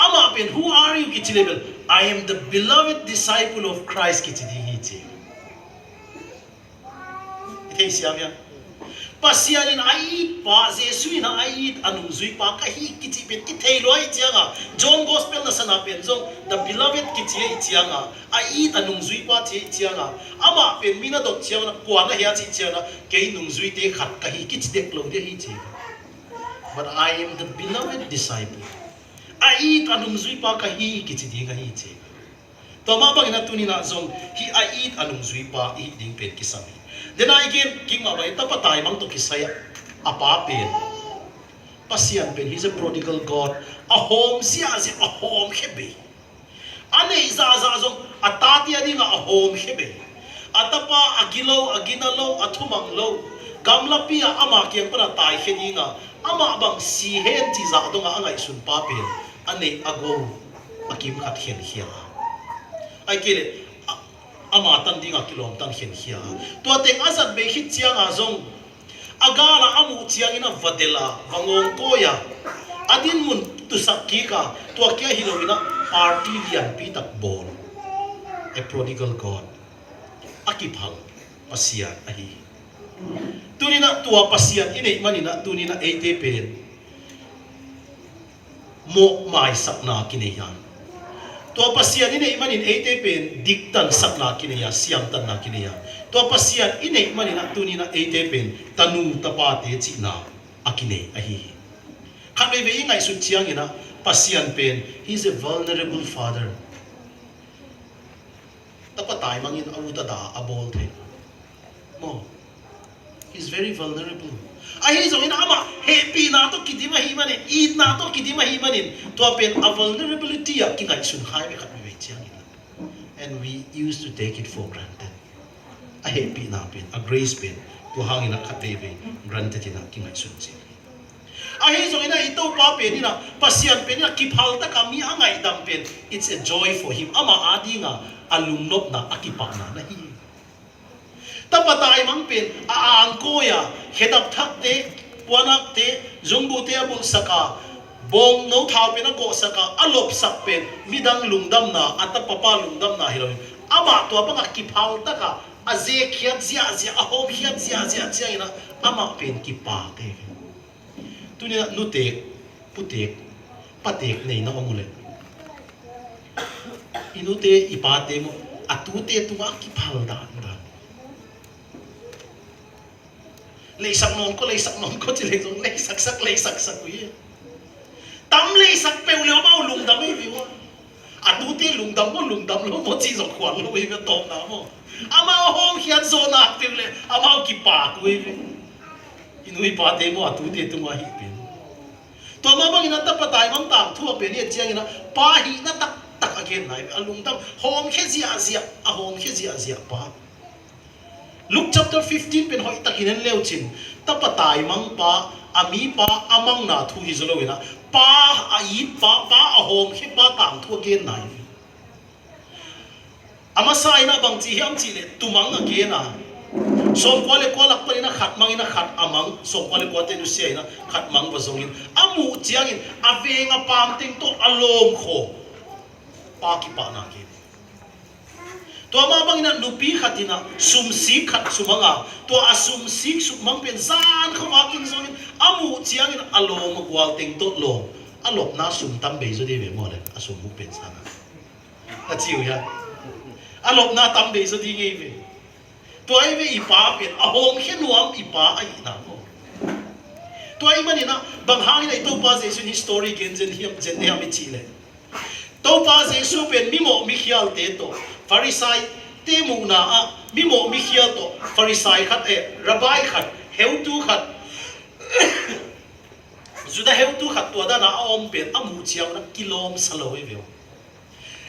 ama pen who are you ki chile I am the beloved disciple of Christ ki chi di hi chi ithei siam ya pasian in ai pa jesu in ai anung zui pa ka hi ki chi pen ki thei loi chianga John gospel na sana pen zong the beloved ki chi chianga ai anung zui pa chi chianga ama pen mina dok chianga kwa na hia chi chianga ke nung zui te khat ka hi ki chi dek lo de hi chi but I am the beloved disciple ai anung zui pa ka hi ki chi di ka hi chi to ma bang na tunina zong hi ai anung zui pa I ding pen ki sami then again king ma bai tapatai mang to kisaya apa pen pasian pen he's a prodigal god a home sia a home khebe ane za zong atati adi nga home hebe atapa agilo aginalo athumang lo gamla pia ama kiang para tai hedi nga ama bang si hen ti za donga angai sun pa pen ane ago akim khat hen hia ai kile ama tan dinga kilom tan hen hia to teng asat be hit chiang a zong agala amu chiang ina vadela wangong koya adin mun tu sakki ka to kya hilowina party lian pi tak bol a prodigal god akipal pasian ahi tunina tua pasian ini manina tunina ate pen mo mai sakna kineya tua pasian ini manin ate pen diktan sakna kineya siam tan na kineya tua pasian ini manina tunina ate pen tanu tapate china akine ahi khabe be ingai su chiang ina pasian pen he's a vulnerable father tapatai mangin aruta da abol the mo he's very vulnerable ahi zong ina ama happy na to kidima hi manin eat na to kidima hi manin to pen a vulnerability ya kingai sun hai be khat be chiang ina and we used to take it for granted a happy na pen a grace pen to hang ina khat be granted ina kingai sun chi ahi zong ina ito pa pen ina pasian pen ina kiphal ta kami angai dam pen it's a joy for him ama adi nga alumnop na akipa na nahi tapatai mang pen aan koya hedap thak te puanak te zungbu te abul saka bong no thau pen ko saka alop sak pen midang lungdam na atapapa lungdam na hiloin ama to apang akiphal ta ka aze khiat zia zia ahom khiat zia zia ina ama pen kipa te tunia nutek putek patek nei na omule inute ipate mo atute tuwa ki phalda da leisak non ko chi leisong leisak sak wi tam leisak pe le ma lungdam e bi mo atute lungdam lo mo chi zo khwan lo wi be tom na mo ama hom hiat zo na pe le ama ki pa ku wi inui pate mo atute tuwa hi pe to ma bang ina ta patai mang tam thu pe ni chiang ina pa hi na tak again nai alungdam hom khezia a hom khezia pa Luke chapter 15 pen hoi takinen leuchin tapatai mang pa ami pa amang na thu hi zolowina pa ai pa a hom khe pa tang thu again nai ama sai na bang chi hiam chi le tumang again na som kwale kwalak pa ina khat mang ina khat amang som kwale kwate nu sia ina khat mang ba zongin amu chiangin avenga pam ting to alom kho pa ki pa na ke to ama bang ina nupi khatina sumsi khat sumanga to asumsi sumang pen zan khawa king zongin amu chiangin alom kwal ting to lo alop na sum tam be zo de be mo le asum mu pen sana a chiu ya alop na tam be zo di nge be to ai be ipa pen a hom khenuam ipa ai na mo to ai mani na bang hang ina to pa je sun history gen jen hiam jen ne ami chi le to pa jesu pen mimo mikhial te to farisai te mu na a mimo mikhial to farisai khat e rabai khat heu khat juda heu khat to da na om pen amu chiang na kilom saloi veo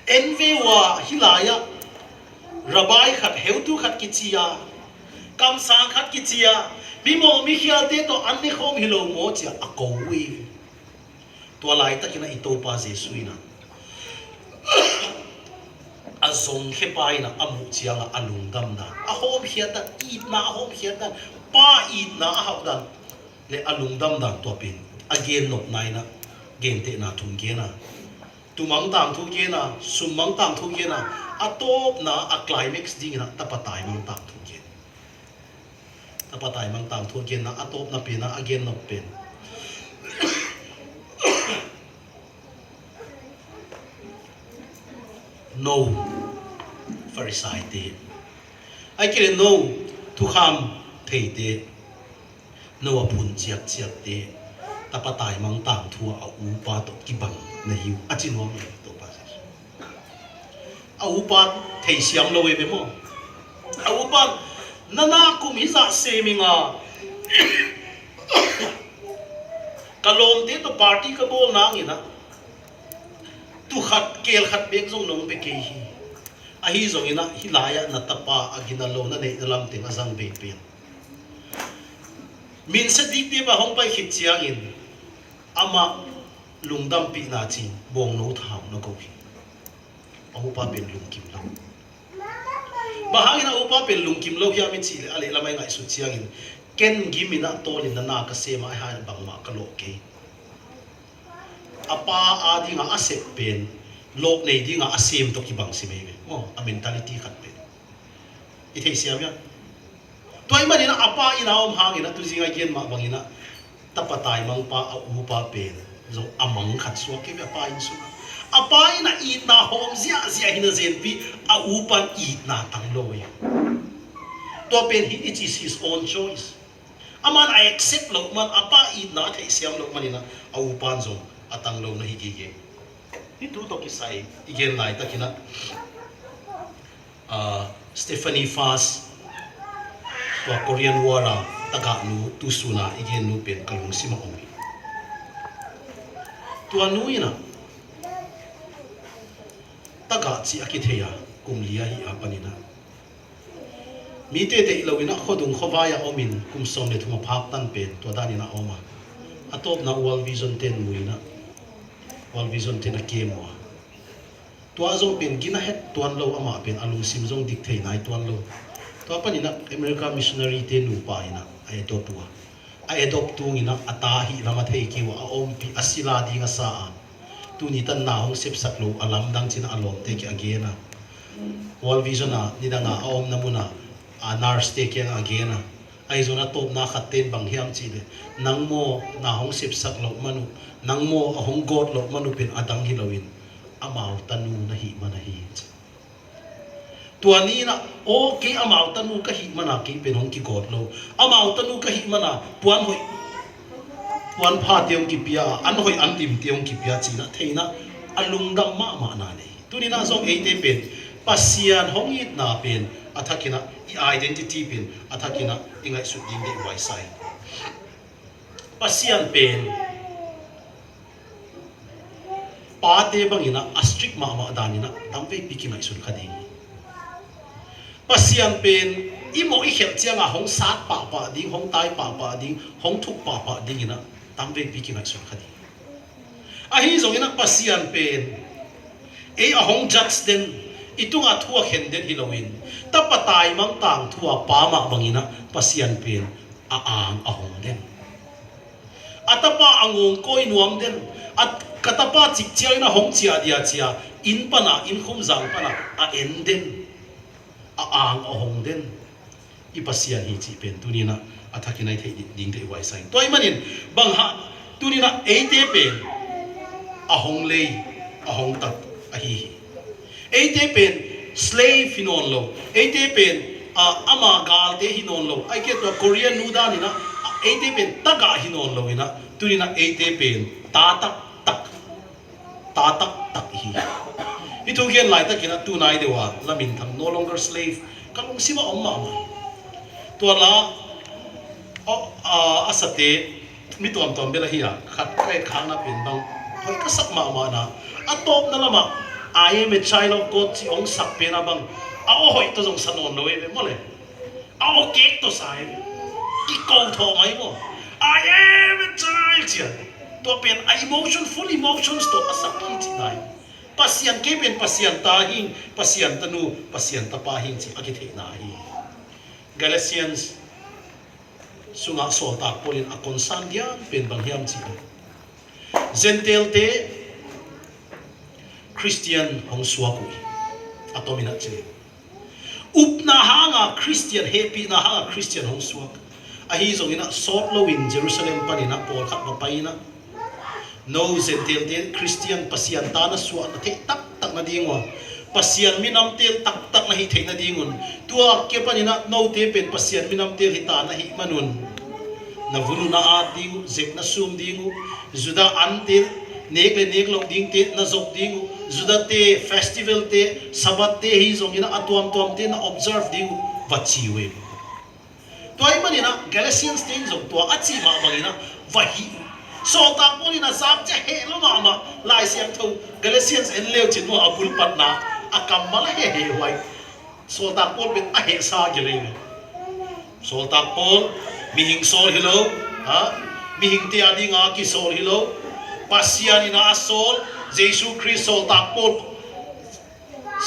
enve wa hilaya rabai khat heu khat kichia kam sang khat kichia mimo mikhial te to anne khom hilo mo chia akowi to lai takina ito pa jesu ina azong hepai na amu chianga alungdam na ahom hiata it na ahom hiata pa it na ahawdan le alungdam na topin again not naina gente na thungge na tumang tang thungge na sumang tang thungge na atop na a climax ding na tapatai mang tang thungge tapatai mang tang thungge na atop na pina again not pen no Pharisee te I can no to ham thei te no apun chiak te tapatai mang tang thua a u pa to ki bang na hiu a chinwam le to pa a u pa thei siam lo we be mo a u pa nana kum hi za seminga kalom te to party ka bol nang ina tu khat kel khat bek zong nong pe ke hi a hi zong ina hi laya na tapa agina lo na nei lam ting azang be pen min sa dik te ba hong pai khit chiang in ama lungdam pi na chi bong no thau no ko hi upa pen lung kim lo bahangina upa pen lung kim lo hiam chi ale lamai ngai su chiang in ken gimina tolin na ka sema ha bang ma ka lo ke apa adi nga asep pen lok nei di nga asem to ki bang si me mo a mentality khat pen I thei siam ya toy manina apa ina om hangina tu jinga gen ma bangina tapatai mang pa upa pen zo amang khat so ke pa in su apa ina it na hom zia zia hina zen pi a upan it na tang lo ya to pen it is his own choice aman I accept lo man apa it na thei siam lo manina a upan zo atang lo na higige itu to kisai igen lai takina Stephanie Fast to Korean War taga nu tusuna igen nu pen kalung sima omi to anu ina taga chi akithea kumlia hi apanina mi te te ilawina khodung khowaya omin kumsom le thuma phak tan pen to danina oma atop na World Vision 10 muina World Vision 10 a kemo to azong pen gina het tuan lo ama pen alung sim zong dik thei nai tuan lo to panina America missionary te nu pa ina ai to tua ai adopt tu ina atahi lama thei ki wa om pi asila di nga sa tu ni tan na hong sep sak lo alam dang chin alom te ki agena World Vision na ni danga om na muna nars te ki agena ai zona top na khaten bang hiam chi de nang mo na hong sep sak lo manu nang mo ahong god lo manu pen adang hilawin amau tanu na hi mana hi tuani na okay amau tanu ka hi mana ki pen hong ki god lo amau tanu ka hi mana puan pha tiong ki pia an hoi an tim tiong ki pia china theina alungdam ma na ne tuni na song ate pen pasian hong it na pen athakina identity pen athakina ingai su ding de wai sai pasian pen pate bangina astrik ma danina tampe piki mai sun khadi pasian pen imo I khel chianga hong sat pa ding hong tai pa ding hong thuk pa ding ina tampe piki mai sun khadi a hi zong ina pasian pen e a hong judge den itunga thua khen den hilowin tapatai mang tang thua pa ma bangina pasian pen a ang a hong den atapa angong koi nuam den at katapa chik chia na hong chia dia chia in pana in khum jang pana a en den a ang a hong den I pasian hi chi pen tunina athakinai thei ding de wai sai toy manin bang ha tunina e te pen a hong lei a hong tak a hi e te pen slave hinon lo e te pen ama gal te hinon lo ai ke to Korean nuda ni na e te pen taga hinon lo ina tunina e te pen ta tak hi itu gen lai takina tunai dewa lamin tham no longer slave kalung sima omma ma to la asate mi tom bela hiya khat kai khana pin bang hoi ka sak ma na atop na lama I am a child of God si ong sak pe na bang a hoi to jong sanon no e mole a o ke to sai ki ko tho mai mo I am a child chia to pen full emotions to asakit nai pasian ke pen pasian tahing pasian tanu pasian tapahing si agit na hi Galatians sunga so ta polin akon sandian pen banghiam chi Gentile te Christian hong suakui atomina chi upna hanga Christian happy na hanga Christian hong suak ahi zongina sort lo in Jerusalem panina pol khat mapaina no Gentile te Christian pasian ta na suak na the tak na dingwa pasian minam tel tak na hi the na dingun tua ke panina no te pen pasian minam tel hita na hi manun na vulu na ading zek na sum dingu juda antel nek lo ding te na zok dingu juda te festival te sabat te hi zongina atuam te na observe dingu vachiwe toy manina Galatians 10 zong tua achi ma bangina vahi so ta poli na zap che he lo ma lai siang tho Galatians en leo chin mo abul pat na akam mala he wai so ta pol bet a he sa gele so ta pol mi hing sol hilo ha mi hing te adi nga ki sol hilo pasian ina sol Jesus Christ sol ta pol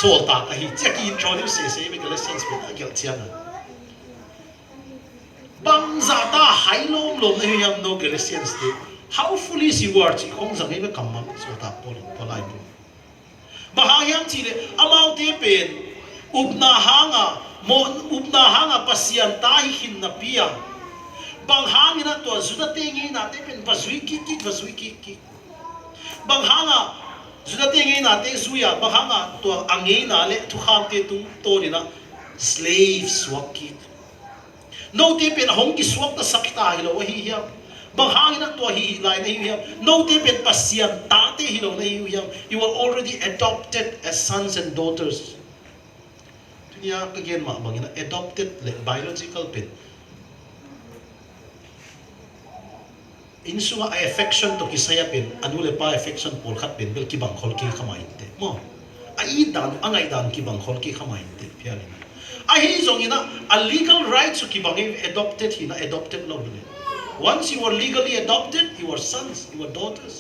sol ta ka hi che ki introduce se be Galatians bet a gel chiang bang za ta hai lom lom ne yam no Galatians te how foolish you are chi khong zang be kam ma so ta pol polai bu bahayam chi le amau te pen upna hanga pasian ta hi hin na pia bang hangina to zuda te ngi na te pen vasui ki bang hanga zuda te ngi na te zuya bang hanga to angi na le tu kham te tu to ni na slaves waki no te pen hong ki swak ta sakta hi lo hi hiam bang hangina to hi lai na hi hiam no te pen pasian ta te hi lo na hi hiam you are already adopted as sons and daughters tunia kagen ma bangina adopted le biological pen insunga ay affection to kisaya pen anule pa affection pol khat pen bel ki bang khol ki khamainte mo ai dan angai dan ki bang khol ki khamainte pialin a hi zongina a legal right to ki bang adopted hina adopted lo bile once you are legally adopted you are sons you are daughters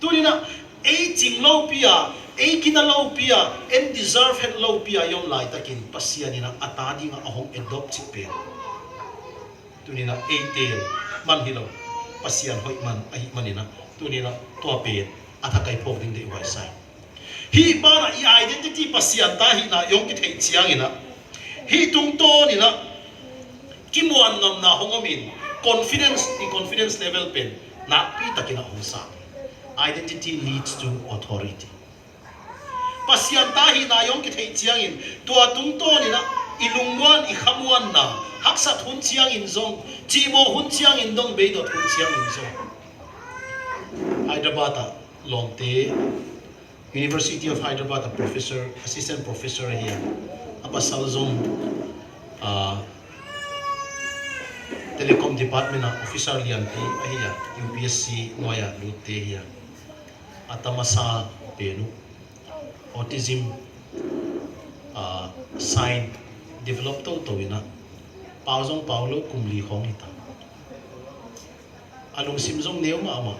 tunina a ting lo pia a kina lo pia and deserve het lo pia yom lai takin pasianina atadi nga ahong adopt si pen tunina a tail man hilo pasian hoi man ahi manina tunina tua pe athakai phok ding de wai sai hi bana I identity pasian ta hi na yong ki thei chiang ina hi tung to ni na kimuan nam na hongomin confidence level pen na pi takina hongsa identity leads to authority pasian ta hi na yong ki thei chiang in tua tung to ni na ilungwan I khamuan na haksat hun chiang in zong chimo hun chiang in dong be dot hun chiang in zong Hyderabad lomte University of Hyderabad assistant professor here apa salzong telecom department na officer lian ti ahiya UPSC noya lute here atamasa penu autism sign develop to ina Pauzong Paulo kumli khong ita alung simzong neo ma ama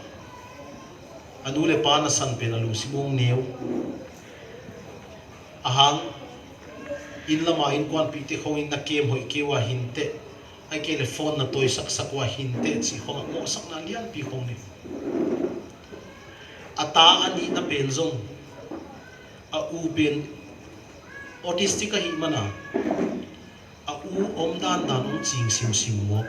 anule pa na san pen alung simong neo ahang in lama in kwan pite khong in na kem hoi kewa hinte ai ke le phone na toy sak wa hinte chi khong mo sak na lian pi khong ni ata ani na penzong a u ben autistic hi mana u om dan ching sim mo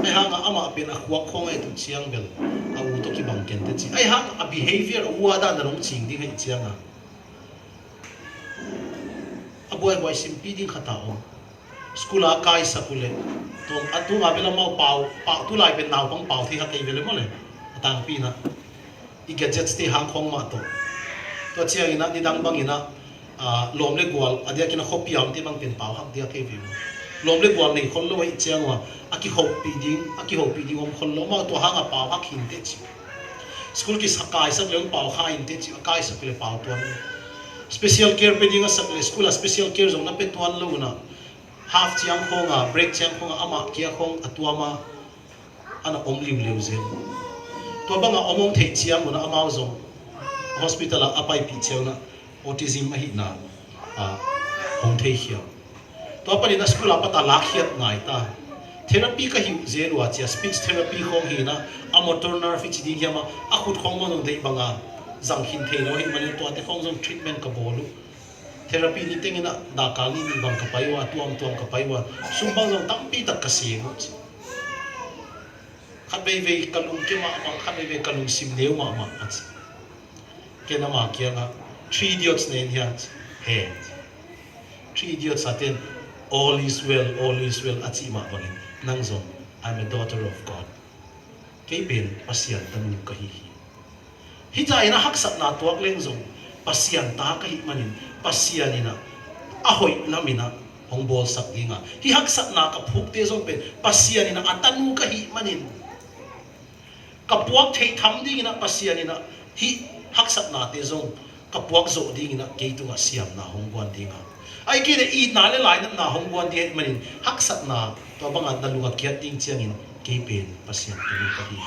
ai hanga ama pen a khwak khong ai tu chiang bel a u to ki bang ken te chi ai hang a behavior u dan ching ding hai chiang a boy sim pi ding khata om school a kai sakule to atu nga bela mau pau tu lai pen naw pang pau thi ha kai bele mo le tang pi na I gadgets te hang khong ma to chiang ina ni dang bang ina lom le gwal adia kina khopi am te bang pen pau hak dia ke vi lom le gwal nei khol lo wai chiang wa aki hopi ding om khol lo ma to hanga pau hak hin te chi school ki sakai sak le pau kha in te chi kai sak le pau to special care pe ding sak le school special care zong na pe tuan lo na half chiang khonga break chiang khonga ama kia khong atuama ana om liu zen to banga omong thei chiang na amao zong hospital apai pi cheuna autism hi na hong thei hiam to pani na school apata lakhiat ngai ta therapy ka hi zelwa chia speech therapy khong hi na a motor nerve chi ding hiama a khut khong mo dei banga zang hin thei lo hi mani to te khong zong treatment ka bolu therapy ni tengina da kal ni bang ka paiwa tuam ka paiwa sumbang zong tampi tak ka se ngo khabe ve kalung ke ma khabe ve kalung sim deu ma ach kena ma kia nga 3 idiots na inya he 3 idiots atin all is well achi ma bangin nang zong I'm a daughter of God kay ben pasian tamu kahi hita ina haksat na tuak leng zong pasian ta kahi manin pasianina ahoy lamina hong bol sak dinga hi haksat na ka phuk te zong pen pasianina atanu kahi manin kapuak thei tham ding ina pasian ina hi haksat na te zong kapuak zo ding ina ke tu nga siam na hongwan dinga ai ke de I na le lai na hongwan di manin haksat na to banga na lunga kiat ding chiang in ke pen pasian tu ni ka hi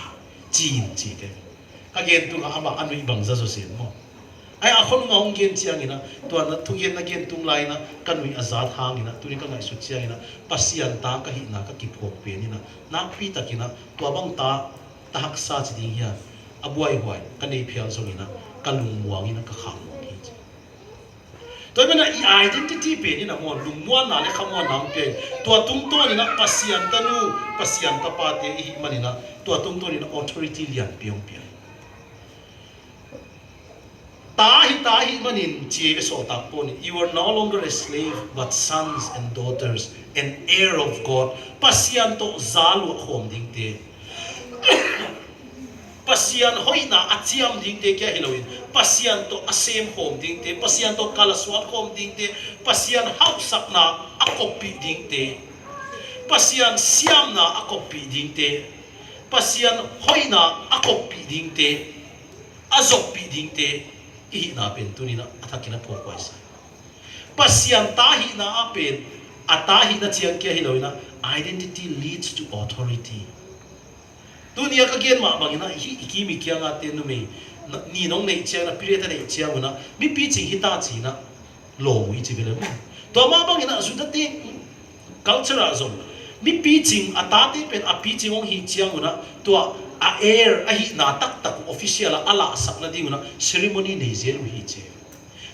chin chi te ka gen tu nga ama anui bang za zo sen mo ai a khon nga hong gen chiang ina to na thu gen na gen tung lai na kanui azat hang ina tu ni ka ngai su chiang ina pasian ta ka hi na ka ki phok pen ina na pi takina to bang ta haksa chi ding hian abuai huai ka nei phial zong ina ka lung muang ina ka kham hi toy bana I identity pe ni na mo lung muan na le khamwa nam pe to tung to ni na pasian tanu pasian ta pa te hi manina to tung to ni na authority lian piong pi ta hi manin che so ta po ni you are no longer a slave but sons and daughters and heir of God pasian to zalu khom ding te pasian hoina achiam ding te kya hiloin pasian to asem hom ding te pasian to kalaswat hom ding te pasian hausak na akopi ding te pasian siam na akopi ding te pasian hoina akopi ding te azopi ding te I na pen tunina athakina pokoi sa pasian tahi na apen atahi na chiang kya hiloina identity leads to authority dunia ka gen ma bangina hi ikimi kya nga te nu me ni nong nei chiang na pireta nei chiang na mi pi chi hi ta chi na lo wi chi bele mo to ma bangina su ta te culture azom mi pi ching atate pen a pi ching ong hi chiang na to a air a hi na tak tak official ala sak na ding na ceremony nei zel hi che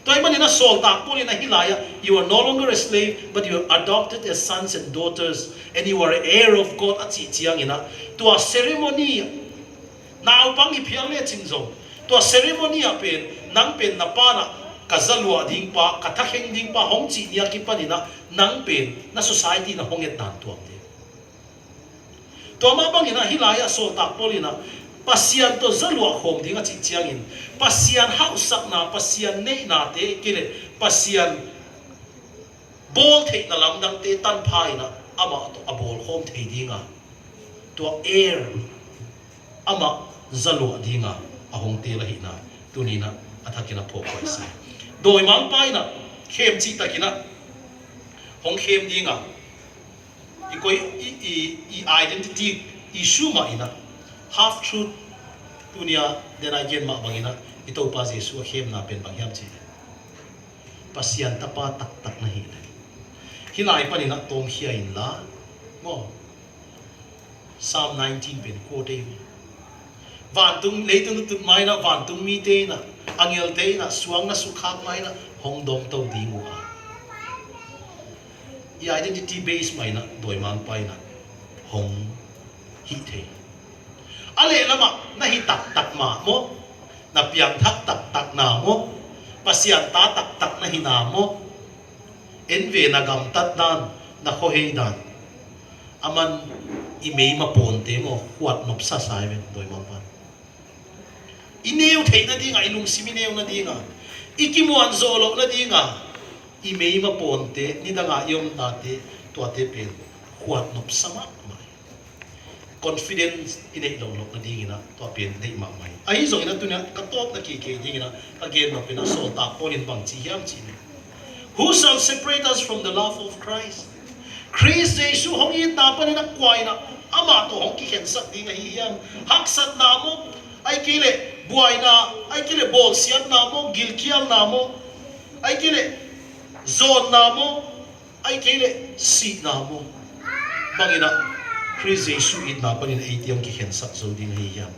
to ai manina sol ta poli na hilaya you are no longer a slave but you are adopted as sons and daughters and you are heir of God a chi chiang ina to a ceremony na upang iphiang le chingzo to a ceremony a pen nang pen na pa na kazalwa ding pa kathakeng ding pa hong chi nia ki panina nang pen na society na honget nan tuam de to ma bang ina hilaya sol ta polina pasian to zalwa khom dinga chi chiang in pasian hausak na pasian nei na te kile pasian bol thei na lam dang te tan phai na ama to abol khom thei dinga to air ama zalwa dinga ahong te la hi na tunina athakina phokoi sai doi mang pai na khem chi takina hong khem dinga ikoi I identity issue ma ina half truth dunia den again ma bangina ito pa Jesu khem na pen bangyam chi pasian tapa tak tak na hi hilai panina tom hia in la mo Psalm 19 pen quote van tung leitung tu mai na van tung mi te na angel te na suang na sukhak mai na hong dom to dingu a I identity base mai na doi mang pai na hong hi the ale lama na hi tak tak ma mo na piang thak tak tak na mo pasian ta tak tak na hi na mo enve na gam tat dan na kho hei dan aman imei ma ponte mo huat nop sa sai ben doi mang pa ineu thei na dinga ilung simineu na dinga ikimuan zolo na dinga imei ma ponte ni danga yom ta te to te pen huat nop sama mai confidence in it long na dingina to pen dei ma mai ai zo ina tunya ka top na ki ke dingina again no pina so ta polin bang chi hiam chi who shall separate us from the love of Christ Christ Jesus hong yi ta pa na kwai na ama to hong ki khen sak ding hi hiam hak sat na mo ai kile buai na ai kile bol siat na mo gilkial na mo ai kile zon na mo ai kile si na mo bangina Christ Jesus it na panin ATM ki khen sak zo ding hi hiam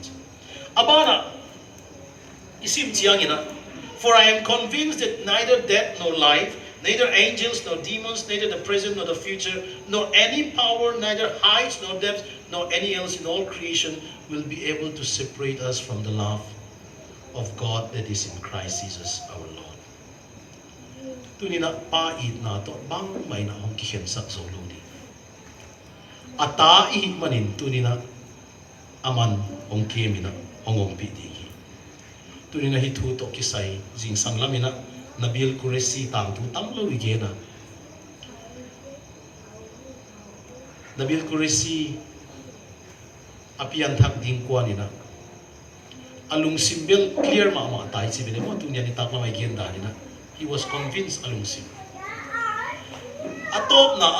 abana isim chiang ina for I am convinced that neither death nor life neither angels nor demons neither the present nor the future nor any power neither height nor depth nor any else in all creation will be able to separate us from the love of God that is in Christ Jesus our Lord tunina pa it na to bang mai na hong ki khen sak zo lo di ata I manin tunina aman hong kemina hongong pi di tunina hi thu to kisai jing sanglamina nabil kuresi tang tu tam lo igena nabil kuresi apian thak ding kwanina alung simbel clear ma tai chi bele mo tu nya ni tak ma mai gen da ni na he was convinced alung sim atop na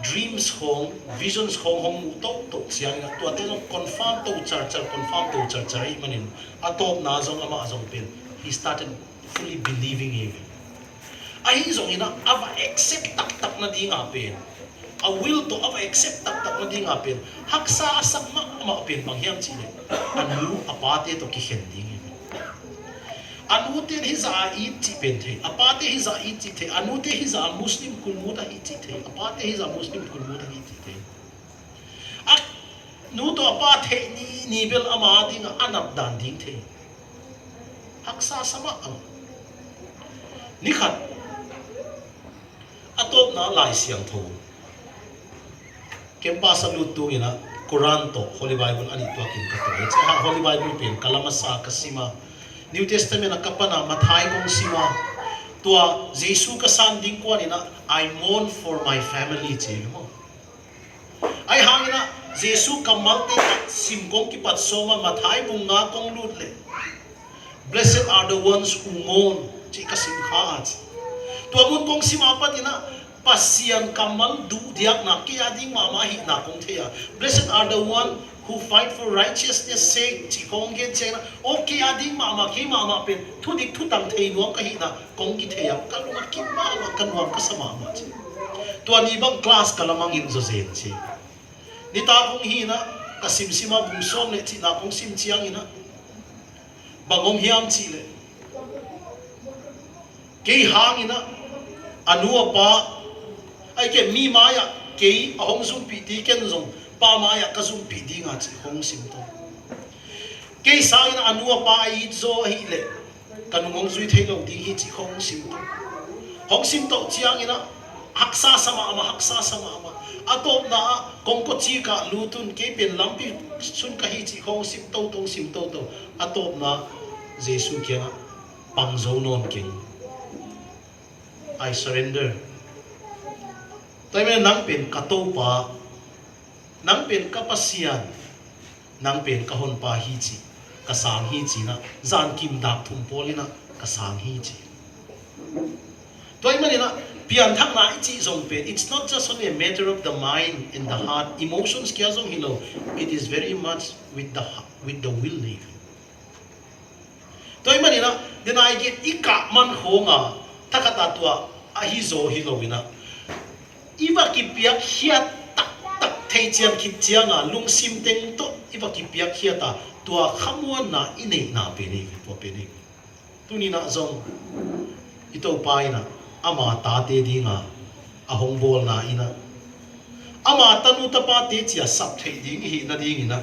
dreams hong visions hong to siang na tu ate confirm to char I manin atop na zong ama zong pen he started fully believing him ai zong ina ava accept tak na ding apen a will to ava accept tak na ding apen haksa asak ma pen panghiam chi le anu apate to ki khen ding anute hi za I chi pen the apate hi za I chi the anute hi za muslim kulmuta hi chi the apate hi za muslim kulmuta hi chi the ak nu to apate ni bel ama ding anap dan ding the haksa sama ang ni khat atop na lai siang tho kempa salut tu ina Quran to Holy Bible ani to kin ka to ha Holy Bible pen kalamasa kasima New Testament akapana mathai kong sima tua Jesus ka sanding ko ni na I mourn for my family che mo ai hangina Jesus ka malte sim kong ki pat soma mathai kong nga kong lut le blessed are the ones who mourn chi ka sim kha tua mun kong sima pat ina pasian kamal du diak na ki ading mama hi na kong thea blessed are the one who fight for righteousness sake chi kong gen chena okay ading mama ki mama pen thu dik thu tang thei nuam ka hi na kong ki thea ka lunga ki mama kan nuam ka sama ma chi to ni bang class kalamang in zo zen chi ni ta kong hi na ka sim sima bung som le chi na kong sim chiang ina bangom hiam chi le ke hang ina anu apa ai ke mi maya ke ahong zum pi ti ken zong pa maya ka zum pi di nga chi hong sim to ke sa ina anu apa ai zo hi le kanungong zui thei lo di hi chi hong sim to chiang ina haksa sama ama atop na kongko chi ka lutun ke pen lampi sun ka hi chi hong sim to atop na Jesus kya pangzo non king I surrender tayo nang pen katopa nang pen kapasian nang pen kahon pa hi chi kasang hi chi na zan kim dak thum polina kasang hi chi toy manina pian thak na chi zong pen it's not just only a matter of the mind and the heart emotions kya zong hilo it is very much with the will live toy manina then I get ika man honga takata tua ahizo hilo ina iba ki piak hiat tak thei chiam ki chianga lung sim teng to iba ki piak hiata tua khamuan na inei na pe ni po pe ni tuni na zong ito pai na ama ta te dinga ahong bol na ina ama tanu tapa te chia sap thei ding hi na ding ina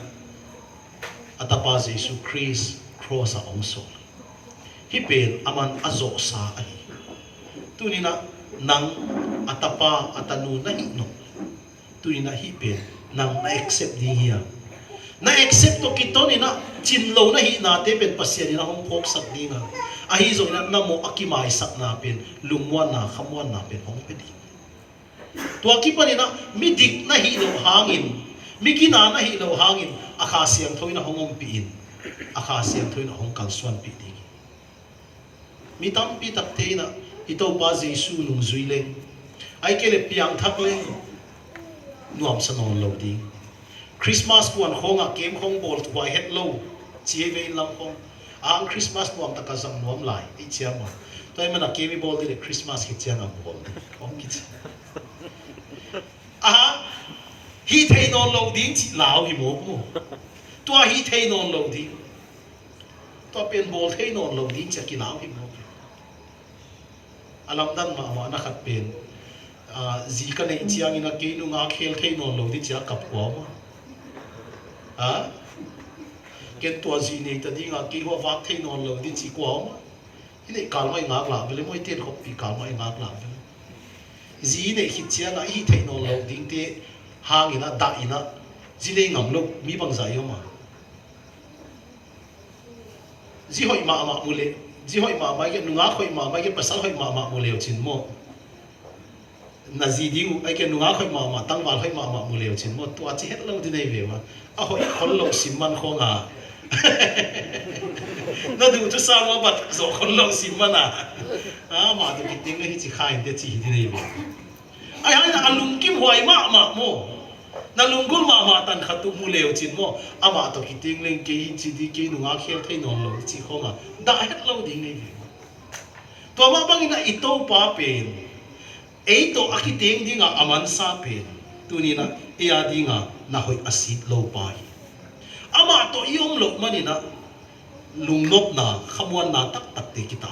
atapa Jesus Christ cross a ong so hi pen aman azo sa ai tuni na nang atapa atanu na hino tuni na hipe nang na accept di hiya na accept to kito ni na chinlo na hi na te pen pasya ni na hong phok sak di nga ahi zo na namo akimai sak na pen lungwan na khamwan na pen hong pedi to akipa ni na midik na hilo hangin migina na hilo hangin akhasyang thoi na hongom piin akhasyang thoi na hong kalswan pi di mitam pi takte na ito pa Jesus nung zuileng ay kele piang thak leng nuam sa non lo ding Christmas kuan khonga kem khong bol tu bai het lo chi ve lam khong ang Christmas nuam ta ka zam nuam lai i chiam ma toy mana kemi bol di Christmas ki chiang am bol khong ki aha hi thei non lo ding chi lao hi mo mo tua hi thei non lo ding to pen bol thei non lo ding cha ki lao hi mo alam dan ma na khat pen zi ka nei chiang ina ke nu nga khel thei non lo di cha kap ko ma ha ken to zi nei ta ding a ki ho wa thei non lo di chi ko ma ile kal mai ngak la bele moi ten khop pi kal mai ngak la zi nei khit chiang a hi thei non lo ding te hang ina da ina zi le ngam lo mi bang za yo ma zi hoi ma mu le ji hoi ma mai ke nunga khoi ma mai ke pasal hoi ma mu leo chin mo na gì đi ai cái nung khơi mà tăng vào khơi mà mua liều chín một tua chỉ hết lâu thì này về mà hồi con lâu xìm man không à nó đủ cho sao mà bắt rồi con lâu xìm man à mà tụi cái tiếng này chỉ khai để chỉ thì này về ai hay là lùng kim hoài mà mo na lùng gul mà tan khát tụ mua liều chín mo mà tụi cái tiếng lên cái chỉ đi cái nung khơi thấy non lâu chỉ không à đã hết lâu thì này về tua mà bang ina ito pa pen eito akiting di nga aman sa pen tunina iya di nga na hoy asit low pa ama to iyong lo manina lungnop na khamuan na tak tak te kita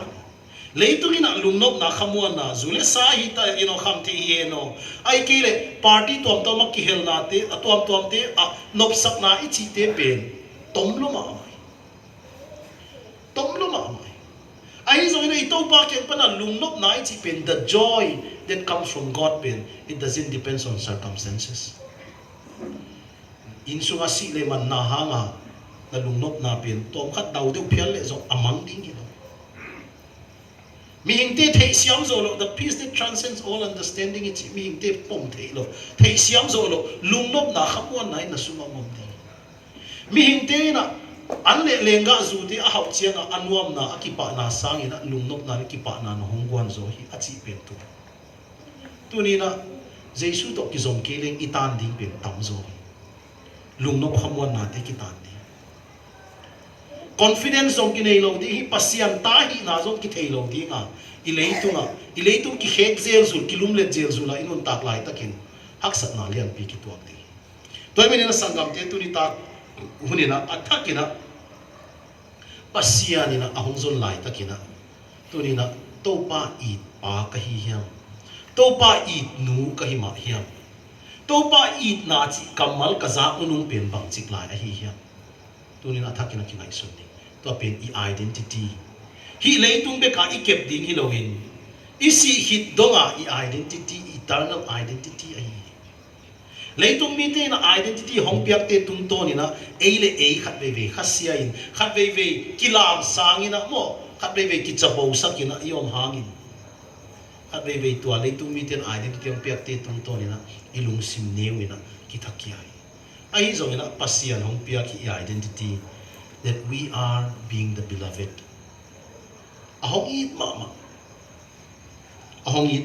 leito ina lungnop na khamuan na zule sa hita ino kham te hieno ai kile party tom tom ki hel na te atom tom te nop sak na ichi te pen tom lo ma ai zo ina ito pa ken pana lungnop na ichi pen the joy that comes from God pen it doesn't depend on circumstances insunga si le man na hanga na lungnop na pen tom khat dau deu phial le zo amang ding gi mi hingte thei siam zo lo the peace that transcends all understanding it mi hingte pom thei lo thei siam zo lo lungnop na khamwan nai na suma mom ding mi hingte na an le lenga zu ti a hau chianga anuam na akipa na sangina lungnop na kipa na hongwan zo hi achi pen tu tunina jesu to ki zom keleng itan ding pen tam zo lungnop khamwan na te kitan di confidence zong ki nei lo di hi pasian ta hi na zong ki thei lo di nga ileitung ki hek zel zul kilum le zel zula inun tak lai takin haksat na lian pi ki tuak di toy menina sangam te tuni ta hunina athakina pasianina ahongzon lai takina tunina topa it pa ka hi hiam topa it nu ka hi ma hiam topa it na chi kamal ka za unung pen bang chik lai a hi hiam tunina athakina kinai sunni to pen I identity hi leitung be ka I kep ding hi loin isi hit donga I identity eternal identity ai leitung mi te na identity hong piak te tung to ni na eile ei khat ve khasia in khat ve kilam sangina mo khat ve ki chabo sakina iom hangin khat ve tua leitung mi te identity hong piak te tung to ni na ilung sim neu ina ki thakiai ai zong ina pasian hong piak ki identity that we are being the beloved ahong it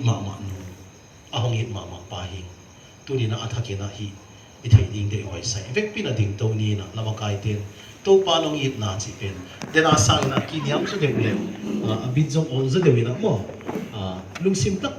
mama nu ahong it mama pahing tunina athakina hi ithei ding de oi sai vek pina ding to ni na lamakai ten to pa long it na chi pen dena sang na ki niam su de le a bit jong on zu de na mo lungsim tak